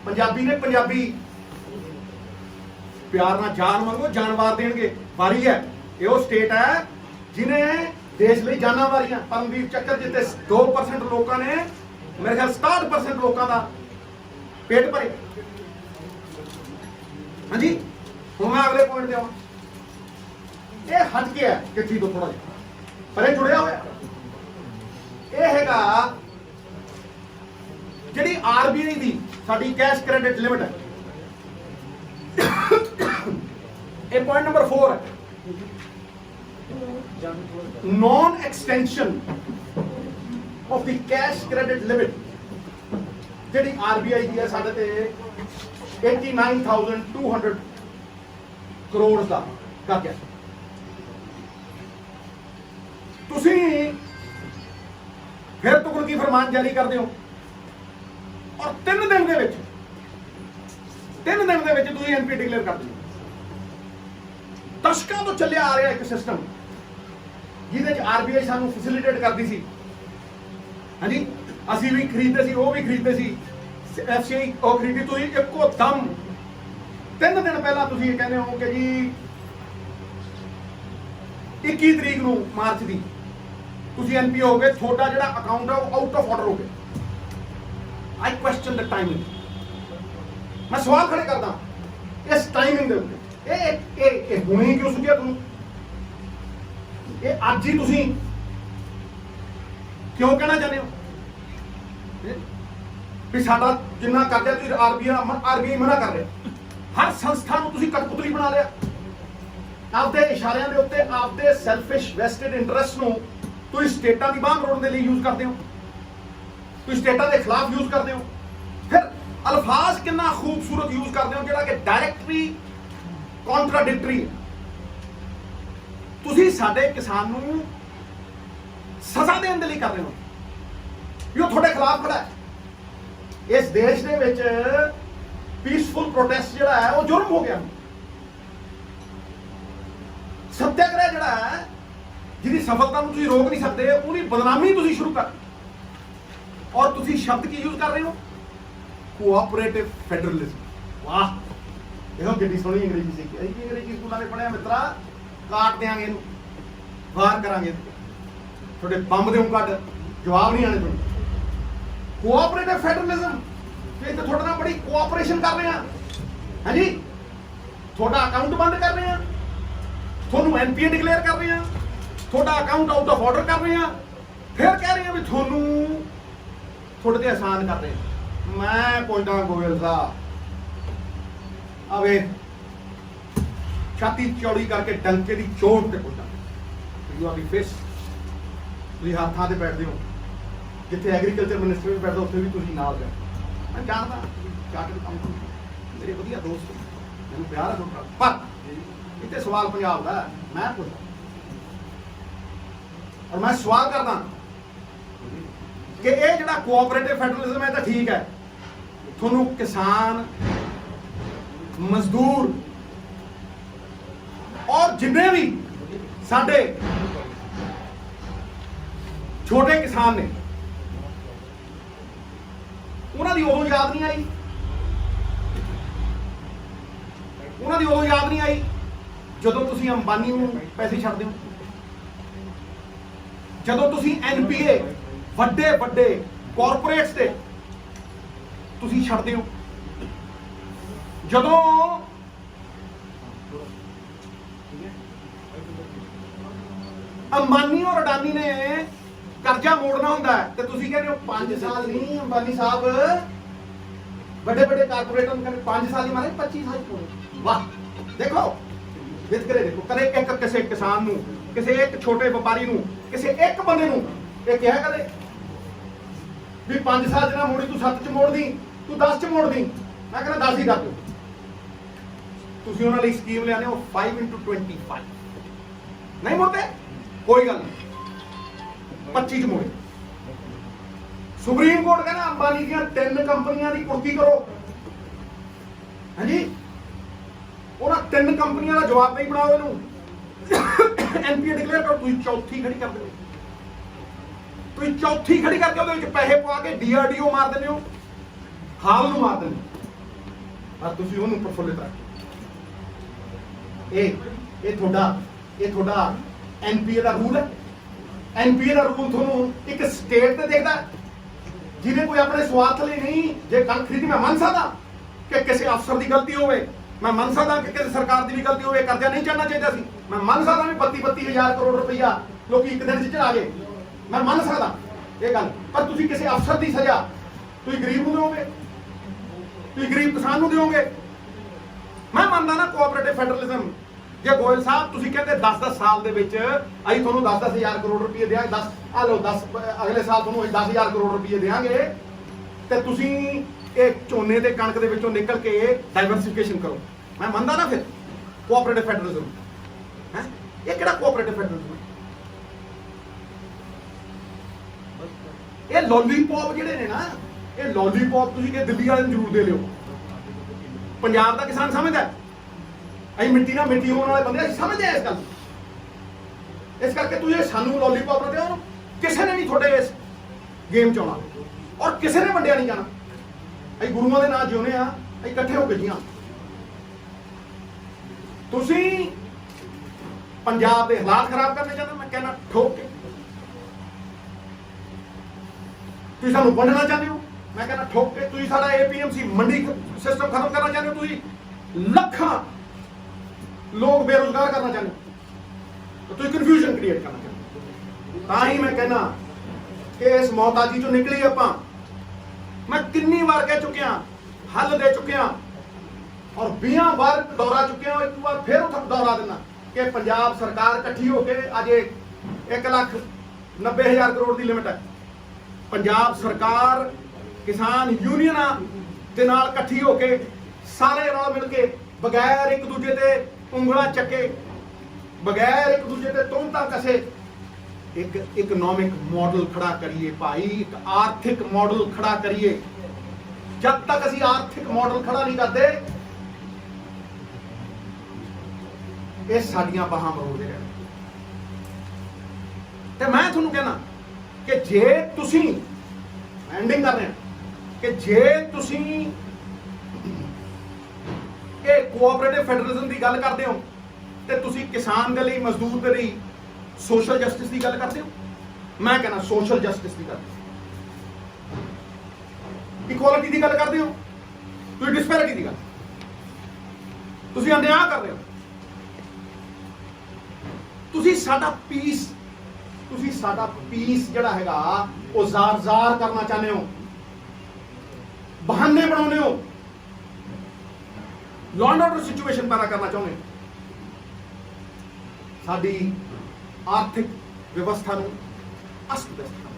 पंजाबी ने पंजाबी प्यार ना जान मंगो जानवार देंगे, वारी है ये वो स्टेट है जिन्हें देश ਲਈ ਜਾਨਾਂ ਵਾਰੀਆਂ। परमवीर ਚੱਕਰ ਜਿੱਤੇ 2% ਲੋਕਾਂ ਨੇ ਮੇਰੇ ਖਿਆਲ 67% ਲੋਕਾਂ ਦਾ पेट भरे। हाँ जी, ਹੁਣ मैं अगले पॉइंट ਤੇ ਆਵਾਂ। ਇਹ ਹਟ ਕੇ ਹੈ ਕਿੱਥੀ ਤੋਂ ਥੋੜਾ ਜਿਹਾ ਪਰ ਇਹ ਜੁੜਿਆ ਹੋਇਆ। ਇਹ ਹੈਗਾ ਜਿਹੜੀ ਆਰਬੀਆਈ ਦੀ ਸਾਡੀ ਕੈਸ਼ ਕ੍ਰੈਡਿਟ ਲਿਮਿਟ ਹੈ। ਇਹ ਪੁਆਇੰਟ ਨੰਬਰ 4 ਹੈ, non extension of the cash credit limit ਜਿਹੜੀ ਆਰਬੀਆਈ ਦੀ ਹੈ ਸਾਡੇ ਤੇ 89,200 ਕਰੋੜ ਦਾ ਕਰ ਗਿਆ। ਤੁਸੀਂ ਫਿਰ ਤੁਗਲਕੀ ਫਰਮਾਨ ਜਾਰੀ ਕਰਦੇ ਹੋ ਔਰ 3 ਦਿਨ ਦੇ ਵਿੱਚ ਤੁਸੀਂ ਐਨਪੀ ਡਿਕਲੇਅਰ ਕਰ ਦਿਓ। ਦਸ਼ਕਾਂ ਤੋਂ ਚੱਲਿਆ ਆ ਰਿਹਾ ਇੱਕ ਸਿਸਟਮ ਜਿਹਦੇ ਚ ਆਰਬੀਆਈ ਸਾਨੂੰ ਫੈਸਿਲਿਟੇਟ ਕਰਦੀ ਸੀ। ਹਾਂਜੀ, ਅਸੀਂ ਵੀ ਖਰੀਦਦੇ ਸੀ, ਉਹ ਵੀ ਖਰੀਦਦੇ ਸੀ, ਐਫਸੀਆਈ ਉਹ ਖਰੀਦੀ। ਤੁਸੀਂ ਇੱਕੋ ਦਮ 3 ਦਿਨ ਪਹਿਲਾਂ ਤੁਸੀਂ ਇਹ ਕਹਿੰਦੇ ਹੋ ਕਿ ਜੀ 21 ਤਰੀਕ ਨੂੰ ਮਾਰਚ ਦੀ ਤੁਸੀਂ ਐਨਪੀਓ ਹੋ ਗਏ, ਤੁਹਾਡਾ ਜਿਹੜਾ ਅਕਾਊਂਟ ਹੈ ਉਹ ਆਊਟ ਆਫ ਆਰਡਰ ਹੋ ਗਿਆ। ਆਈ ਕੁਐਸਚਨ ਦ ਟਾਈਮਿੰਗ। ਮੈਂ ਸਵਾਲ ਖੜੇ ਕਰਦਾ ਇਸ ਟਾਈਮਿੰਗ ਦੇ ਉੱਤੇ। ਇਹ ਹੁਣੀ ਕਿਉਂ ਸੁਝਿਆ ਤੁਹਾਨੂੰ? ਇਹ ਅੱਜ ਹੀ ਤੁਸੀਂ ਕਿਉਂ ਕਹਿਣਾ ਚਾਹੁੰਦੇ ਹੋ ਵੀ ਸਾਡਾ ਜਿੰਨਾ ਕਰਜ਼ਾ ਤੁਸੀਂ ਆਰਬੀਆਈ ਮਨਾ ਕਰ ਰਿਹਾ। ਹਰ ਸੰਸਥਾ ਨੂੰ ਤੁਸੀਂ ਕਠਪੁਤਲੀ ਬਣਾ ਲਿਆ ਆਪਦੇ ਇਸ਼ਾਰਿਆਂ ਦੇ ਉੱਤੇ। ਆਪਦੇ ਸੈਲਫਿਸ਼ ਵੈਸਟਡ ਇੰਟਰਸਟ ਨੂੰ ਤੁਸੀਂ ਸਟੇਟਾਂ ਦੀ ਬਾਂਹ ਮਰੋੜਨ ਦੇ ਲਈ ਯੂਜ਼ ਕਰਦੇ ਹੋ, ਤੁਸੀਂ ਸਟੇਟਾਂ ਦੇ ਖਿਲਾਫ ਯੂਜ਼ ਕਰਦੇ ਹੋ। ਫਿਰ ਅਲਫਾਜ਼ ਕਿੰਨਾ ਖੂਬਸੂਰਤ ਯੂਜ਼ ਕਰਦੇ ਹੋ ਜਿਹੜਾ ਕਿ ਡਾਇਰੈਕਟਲੀ ਕੰਟਰਾਡਿਕਟਰੀ ਹੈ। ਤੁਸੀਂ ਸਾਡੇ ਕਿਸਾਨ ਨੂੰ ਸਜ਼ਾ ਦੇਣ ਦੇ ਲਈ ਕਰ ਰਹੇ ਹੋ ਵੀ ਉਹ ਤੁਹਾਡੇ ਖਿਲਾਫ ਖੜਾ ਹੈ। ਇਸ ਦੇਸ਼ ਦੇ ਵਿੱਚ ਪੀਸਫੁਲ ਪ੍ਰੋਟੈਸਟ ਜਿਹੜਾ ਹੈ ਉਹ ਜੁਰਮ ਹੋ ਗਿਆ। ਸੱਤਿਆਗ੍ਰਹਿ ਜਿਹੜਾ ਹੈ ਜਿਹਦੀ ਸਫਲਤਾ ਨੂੰ ਤੁਸੀਂ ਰੋਕ ਨਹੀਂ ਸਕਦੇ, ਉਹਦੀ ਬਦਨਾਮੀ ਤੁਸੀਂ ਸ਼ੁਰੂ ਕਰ। ਔਰ ਤੁਸੀਂ ਸ਼ਬਦ ਕੀ ਯੂਜ਼ ਕਰ ਰਹੇ ਹੋ? Cooperative federalism. ਵਾਹ, ਇਹੋ ਕਿੱਡੀ ਸੋਹਣੀ ਅੰਗਰੇਜ਼ੀ ਸਿੱਖੀ। ਅਸੀਂ ਕੀ ਅੰਗਰੇਜ਼ੀ ਸਕੂਲਾਂ ਦੇ ਪੜ੍ਹਿਆ ਮਿੱਤਰਾ, ਕਾਟ ਦਿਆਂਗੇ ਇਹਨੂੰ, ਵਾਰ ਕਰਾਂਗੇ, ਤੁਹਾਡੇ ਬੰਬ ਦੇ ਕੱਢ ਜਵਾਬ ਨਹੀਂ ਆਣੇ ਤੁਹਾਨੂੰ। ਕੋਆਪਰੇਟਿਵ ਫੈਡਰਲਿਜ਼ਮ ਤੇ ਤੁਹਾਡੇ ਨਾਲ ਬੜੀ ਕੋਆਪਰੇਸ਼ਨ ਕਰ ਰਹੇ ਹਾਂ। ਹਾਂਜੀ, ਤੁਹਾਡਾ ਅਕਾਊਂਟ ਬੰਦ ਕਰ ਰਹੇ ਹਾਂ, ਤੁਹਾਨੂੰ ਐਨਪੀਏ ਡਿਕਲੇਅਰ ਕਰ ਰਹੇ ਹਾਂ, ਤੁਹਾਡਾ ਅਕਾਊਂਟ ਆਊਟ ਆਫ ਆਰਡਰ ਕਰ ਰਹੇ ਹਾਂ, ਫਿਰ ਕਹਿ ਰਹੇ ਹਾਂ ਵੀ ਤੁਹਾਨੂੰ ਤੁਹਾਡੇ ਤੇ ਆਸਾਨ ਕਰ ਰਹੇ ਹਾਂ। ਮੈਂ ਪੁੱਛਦਾ ਗੋਇਲ ਸਾਹਿਬ, ਆਵੇ ਛਾਤੀ ਚੌੜੀ ਕਰਕੇ ਡੰਕੇ ਦੀ ਚੋਟ ਤੇ ਪੁੱਛਦਾ, ਯੂ ਆਰ ਦੀ ਫੇਸ। ਤੁਸੀਂ ਹਰ ਥਾਂ ਤੇ ਬੈਠਦੇ ਹੋ, ਜਿੱਥੇ ਐਗਰੀਕਲਚਰ ਮਿਨਿਸਟਰ ਵੀ ਬੈਠਦਾ ਉੱਥੇ ਵੀ ਤੁਸੀਂ ਨਾਲ ਬੈਠਦੇ। ਮੈਂ ਜਾਣਦਾ ਚਾਰਟਰ ਕੰਮ ਮੇਰੇ ਵਧੀਆ ਦੋਸਤ, ਮੈਨੂੰ ਪਿਆਰ ਹੈ ਤੁਹਾਡਾ, ਪਰ ਇੱਥੇ ਸਵਾਲ ਪੰਜਾਬ ਦਾ ਮੈਂ ਪੁੱਛਦਾ ਔਰ ਮੈਂ ਸਵਾਲ ਕਰਦਾ ਕਿ ਇਹ ਜਿਹੜਾ ਕੋਆਪਰੇਟਿਵ ਫੈਡਰਲਿਜ਼ਮ ਹੈ ਤਾਂ ਠੀਕ ਹੈ, ਤੁਹਾਨੂੰ ਕਿਸਾਨ, ਮਜ਼ਦੂਰ ਔਰ ਜਿੰਨੇ ਵੀ ਸਾਡੇ ਛੋਟੇ ਕਿਸਾਨ ਨੇ ਉਹਨਾਂ ਦੀ ਉਦੋਂ ਯਾਦ ਨਹੀਂ ਆਈ, ਉਹਨਾਂ ਦੀ ਉਦੋਂ ਯਾਦ ਨਹੀਂ ਆਈ ਜਦੋਂ ਤੁਸੀਂ ਅੰਬਾਨੀ ਨੂੰ ਪੈਸੇ ਛੱਡਦੇ ਹੋ, ਜਦੋਂ ਤੁਸੀਂ ਐਨਪੀਏ ਵੱਡੇ ਵੱਡੇ ਕਾਰਪੋਰੇਟਸ ਤੇ ਤੁਸੀਂ ਛੱਡਦੇ ਹੋ, ਜਦੋਂ ਅੰਬਾਨੀ ਔਰ ਅਡਾਨੀ ਨੇ ਕਰਜ਼ਾ ਮੋੜਨਾ ਹੁੰਦਾ ਹੈ ਤੇ ਤੁਸੀਂ ਕਹਿੰਦੇ ਹੋ 5 ਸਾਲ ਨਹੀਂ। ਅੰਬਾਨੀ ਸਾਹਿਬ ਵੱਡੇ ਵੱਡੇ ਕਾਰਪੋਰੇਟਰ ਨੂੰ ਕਹਿੰਦੇ 5 ਸਾਲ ਹੀ ਮਾਰੇ 25 ਸਾਲ ਕੋਲ। ਵਾਹ ਦੇਖੋ ਵਿਤਕਰੇ ਦੇਖੋ। ਕਦੇ ਇੱਕ ਕਿਸੇ ਕਿਸਾਨ ਨੂੰ, ਕਿਸੇ ਇੱਕ ਛੋਟੇ ਵਪਾਰੀ ਨੂੰ, ਕਿਸੇ ਇੱਕ ਬੰਦੇ ਨੂੰ ਇਹ ਕਿਹਾ ਕਦੇ ਵੀ 5 ਸਾਲ ਚ ਨਾ ਮੋੜੀ, ਤੂੰ 7 ਚ ਮੋੜਦੀ, ਤੂੰ 10 ਚ ਮੋੜਦੀ। ਮੈਂ ਕਹਿੰਦਾ 10 ਹੀ ਕਰ ਦਿਓ। ਤੁਸੀਂ ਉਹਨਾਂ ਲਈ ਸਕੀਮ ਲਿਆਨੇ ਹੋ 5x25 ਨਹੀਂ ਮੋੜਦੇ, ਕੋਈ ਗੱਲ ਨਹੀਂ 25 ਚ ਮੋੜੇ। ਸੁਪਰੀਮ ਕੋਰਟ ਕਹਿੰਦਾ ਅੰਬਾਨੀ ਦੀਆਂ 3 ਕੰਪਨੀਆਂ ਦੀ ਕੁਰਕੀ ਕਰੋ। ਹਾਂਜੀ, ਉਹਨਾਂ 3 ਕੰਪਨੀਆਂ ਦਾ ਜਵਾਬ ਨਹੀਂ ਬਣਾਓ ਇਹਨੂੰ, ਐਨਪੀਏ ਡਿਕਲੇਅਰ ਕਰੋ। ਤੁਸੀਂ ਚੌਥੀ ਖੜੀ ਕਰ ਦਿਓ, ਤੁਸੀਂ ਚੌਥੀ ਖੜੀ ਕਰਕੇ ਉਹਦੇ ਵਿੱਚ ਪੈਸੇ ਪਵਾ ਕੇ ਡੀਆਰਡੀਓ ਮਾਰ ਦਿੰਦੇ ਹੋ, ਹਾਲ ਨੂੰ ਮਾਰ ਦਿੰਦੇ ਹੋ, ਪਰ ਤੁਸੀਂ ਉਹਨੂੰ ਪ੍ਰਫੁੱਲਿਤ ਰੱਖੋ। ਇਹ ਤੁਹਾਡਾ ਐਨਪੀਏ ਦਾ ਰੂਲ ਹੈ। ਐਨਪੀਏ ਦਾ ਰੂਲ ਤੁਹਾਨੂੰ ਇੱਕ ਸਟੇਟ ਤੇ ਦੇਖਦਾ, ਜਿਹਨੇ ਕੋਈ ਆਪਣੇ ਸਵਾਰਥ ਲਈ ਨਹੀਂ। ਜੇ ਕਣਕ ਖਰੀਦੀ, ਮੈਂ ਮੰਨ ਸਕਦਾ ਕਿ ਕਿਸੇ ਅਫਸਰ ਦੀ ਗਲਤੀ ਹੋਵੇ, ਮੈਂ ਮੰਨ ਸਕਦਾ ਕਿ ਕਿਸੇ ਸਰਕਾਰ ਦੀ ਵੀ ਗਲਤੀ ਹੋਵੇ, ਕਰਜ਼ਾ ਨਹੀਂ ਚੜਨਾ ਚਾਹੀਦਾ ਸੀ, ਮੈਂ ਮੰਨ ਸਕਦਾ ਵੀ 32,000 ਕਰੋੜ ਰੁਪਈਆ ਲੋਕੀ ਇੱਕ ਦਿਨ 'ਚ ਚੜਾ ਗਏ, ਮੈਂ ਮੰਨ ਸਕਦਾ ਇਹ ਗੱਲ। ਪਰ ਤੁਸੀਂ ਕਿਸੇ ਅਫਸਰ ਦੀ ਸਜ਼ਾ ਤੁਸੀਂ ਗਰੀਬ ਨੂੰ ਦਿਓਗੇ, ਤੁਸੀਂ ਗਰੀਬ ਕਿਸਾਨ ਨੂੰ ਦਿਓਗੇ। ਮੈਂ ਮੰਨਦਾ ਨਾ ਕੋਆਪਰੇਟਿਵ ਫੈਡਰਲਿਜ਼ਮ। ਜੇ ਗੋਇਲ ਸਾਹਿਬ ਤੁਸੀਂ ਕਹਿੰਦੇ 10 ਸਾਲ ਦੇ ਵਿੱਚ ਅਸੀਂ ਤੁਹਾਨੂੰ 10,000 ਕਰੋੜ ਰੁਪਏ ਦਿਆਂਗੇ, 10 ਆ ਲਓ 10 ਅਗਲੇ ਸਾਲ ਤੁਹਾਨੂੰ ਅਸੀਂ 10,000 ਕਰੋੜ ਰੁਪਏ ਦੇਵਾਂਗੇ, ਤੇ ਤੁਸੀਂ ਇਹ ਝੋਨੇ ਤੇ ਕਣਕ ਦੇ ਵਿੱਚੋਂ ਨਿਕਲ ਕੇ ਡਾਈਵਰਸਿਫਿਕੇਸ਼ਨ ਕਰੋ। ਮੈਂ ਮੰਨਦਾ ਨਾ ਫਿਰ ਕੋਆਪਰੇਟਿਵ ਫੈਡਰਲਿਜ਼ਮ ਹੈ। ਇਹ ਕਿਹੜਾ ਕੋਆਪਰੇਟਿਵ ਫੈਡਰਲਿਜ਼ਮ? ਇਹ ਲੋਲੀਪੌਪ ਜਿਹੜੇ ਨੇ ਨਾ, ਇਹ ਲੋਲੀਪੌਪ ਤੁਸੀਂ ਕਿ ਦਿੱਲੀ ਵਾਲੇ ਨੂੰ ਜ਼ਰੂਰ ਦੇ ਲਿਓ। ਪੰਜਾਬ ਦਾ ਕਿਸਾਨ ਸਮਝਦਾ, ਅਸੀਂ ਮਿੱਟੀ ਨਾਲ ਮਿੱਟੀ ਹੋਣ ਵਾਲੇ ਬੰਦੇ, ਅਸੀਂ ਸਮਝਦੇ ਆ ਇਸ ਗੱਲ। ਇਸ ਕਰਕੇ ਤੁਸੀਂ ਸਾਨੂੰ ਲੋਲੀਪੌਪ ਨਾ ਦਿਓ। ਕਿਸੇ ਨੇ ਨਹੀਂ ਤੁਹਾਡੇ ਇਸ ਗੇਮ ਚ ਆਉਣਾ, ਔਰ ਕਿਸੇ ਨੇ ਵੰਡਿਆ ਨਹੀਂ ਜਾਣਾ। ਅਸੀਂ ਗੁਰੂਆਂ ਦੇ ਨਾਂ ਜਿਉਂਦੇ ਆ, ਅਸੀਂ ਇਕੱਠੇ ਹੋ ਕੇ ਜੀਆਂ। ਤੁਸੀਂ ਪੰਜਾਬ ਦੇ ਹਾਲਾਤ ਖਰਾਬ ਕਰਨੇ ਚਾਹੁੰਦੇ, ਮੈਂ ਕਹਿੰਦਾ ਠੋਕ ਕੇ। ਤੁਸੀਂ ਸਾਨੂੰ ਵੰਡਣਾ ਚਾਹੁੰਦੇ ਹੋ, ਮੈਂ ਕਹਿੰਦਾ ਠੋਕ ਕੇ। ਤੁਸੀਂ ਸਾਡਾ APMC ਮੰਡੀ ਸਿਸਟਮ ਖਤਮ ਕਰਨਾ ਚਾਹੁੰਦੇ ਹੋ, ਤੁਸੀਂ ਲੱਖਾਂ ਲੋਕ ਬੇਰੁਜ਼ਗਾਰ ਕਰਨਾ ਚਾਹੁੰਦੇ ਹੋ, ਤੁਸੀਂ ਕਨਫਿਊਜ਼ਨ ਕ੍ਰੀਏਟ ਕਰਨਾ ਚਾਹੁੰਦੇ ਹੋ। ਤਾਂ ਹੀ ਮੈਂ ਕਹਿੰਦਾ ਕਿ ਇਸ ਮੌਤਾਜੀ ਚੋਂ ਨਿਕਲੀ ਆਪਾਂ। ਮੈਂ ਕਿੰਨੀ ਵਾਰ ਕਹਿ ਚੁੱਕਿਆ, ਹੱਲ ਦੇ ਚੁੱਕਿਆ, ਔਰ 20 ਵਾਰ ਦੌਰਾ ਚੁੱਕਿਆ। ਇੱਕ ਵਾਰ ਫਿਰ ਉੱਥੇ ਦੌਰਾ ਦੇਣਾ ਕਿ ਪੰਜਾਬ ਸਰਕਾਰ ਇਕੱਠੀ ਹੋ ਕੇ ਅੱਜ 1,90,000 ਕਰੋੜ ਦੀ ਲਿਮਿਟ ਹੈ। ਪੰਜਾਬ ਸਰਕਾਰ ਕਿਸਾਨ ਯੂਨੀਅਨਾਂ ਦੇ ਨਾਲ ਇਕੱਠੀ ਹੋ ਕੇ ਸਾਰੇ ਰਲ ਮਿਲ ਕੇ ਬਗੈਰ ਇੱਕ ਦੂਜੇ ਤੇ ਉਂਗਲਾਂ ਚੱਕੇ, ਬਗੈਰ ਇੱਕ ਦੂਜੇ ਤੇ ਤੋਂਤਾ ਕਸੇ, ਇੱਕ ਇਕਨੋਮਿਕ ਮਾਡਲ ਖੜਾ ਕਰੀਏ ਭਾਈ, ਇੱਕ ਆਰਥਿਕ ਮਾਡਲ ਖੜਾ ਕਰੀਏ। ਜਦ ਤੱਕ ਅਸੀਂ ਆਰਥਿਕ ਮਾਡਲ ਖੜਾ ਨਹੀਂ ਕਰਦੇ, ਇਹ ਸਾਡੀਆਂ ਬਾਹਾਂ ਮਰੋੜਦੇ ਰਹਿਣ। ਤੇ ਮੈਂ ਤੁਹਾਨੂੰ ਕਹਿਣਾ ਕਿ ਜੇ ਤੁਸੀਂ ਐਂਡਿੰਗ ਕਰ ਰਹੇ ਹੋ, ਕਿ ਜੇ ਤੁਸੀਂ ਇਹ ਕੋਆਪਰੇਟਿਵ ਫੈਡਰਲਿਜ਼ਮ ਦੀ ਗੱਲ ਕਰਦੇ ਹੋ, ਤੇ ਤੁਸੀਂ ਕਿਸਾਨ ਦੇ ਲਈ, ਮਜ਼ਦੂਰ ਦੇ ਲਈ ਸੋਸ਼ਲ ਜਸਟਿਸ ਦੀ ਗੱਲ ਕਰਦੇ ਹੋ। ਮੈਂ ਕਹਿੰਦਾ ਸੋਸ਼ਲ ਜਸਟਿਸ ਦੀ ਗੱਲ, ਇਕੁਆਲਿਟੀ ਦੀ ਗੱਲ ਕਰਦੇ ਹੋ, ਤੁਸੀਂ ਡਿਸਪੈਰਿਟੀ ਦੀ ਗੱਲ, ਤੁਸੀਂ ਅਨਿਆਂ ਕਰ ਰਹੇ ਹੋ। ਤੁਸੀਂ ਸਾਡਾ ਪੀਸ ਜਿਹੜਾ ਹੈਗਾ ਉਹ ਜ਼ਾਰ ਕਰਨਾ ਚਾਹੁੰਦੇ ਹੋ, ਬਹਾਨੇ ਬਣਾਉਂਦੇ ਹੋ, ਲਾਅ ਐਂਡ ਆਰਡਰ ਸਿਚੁਏਸ਼ਨ ਪੈਦਾ ਕਰਨਾ ਚਾਹੁੰਦੇ ਹੋ, ਸਾਡੀ ਆਰਥਿਕ ਵਿਵਸਥਾ ਨੂੰ ਅਸਤ-ਵਿਅਸਤ ਕਰਨਾ।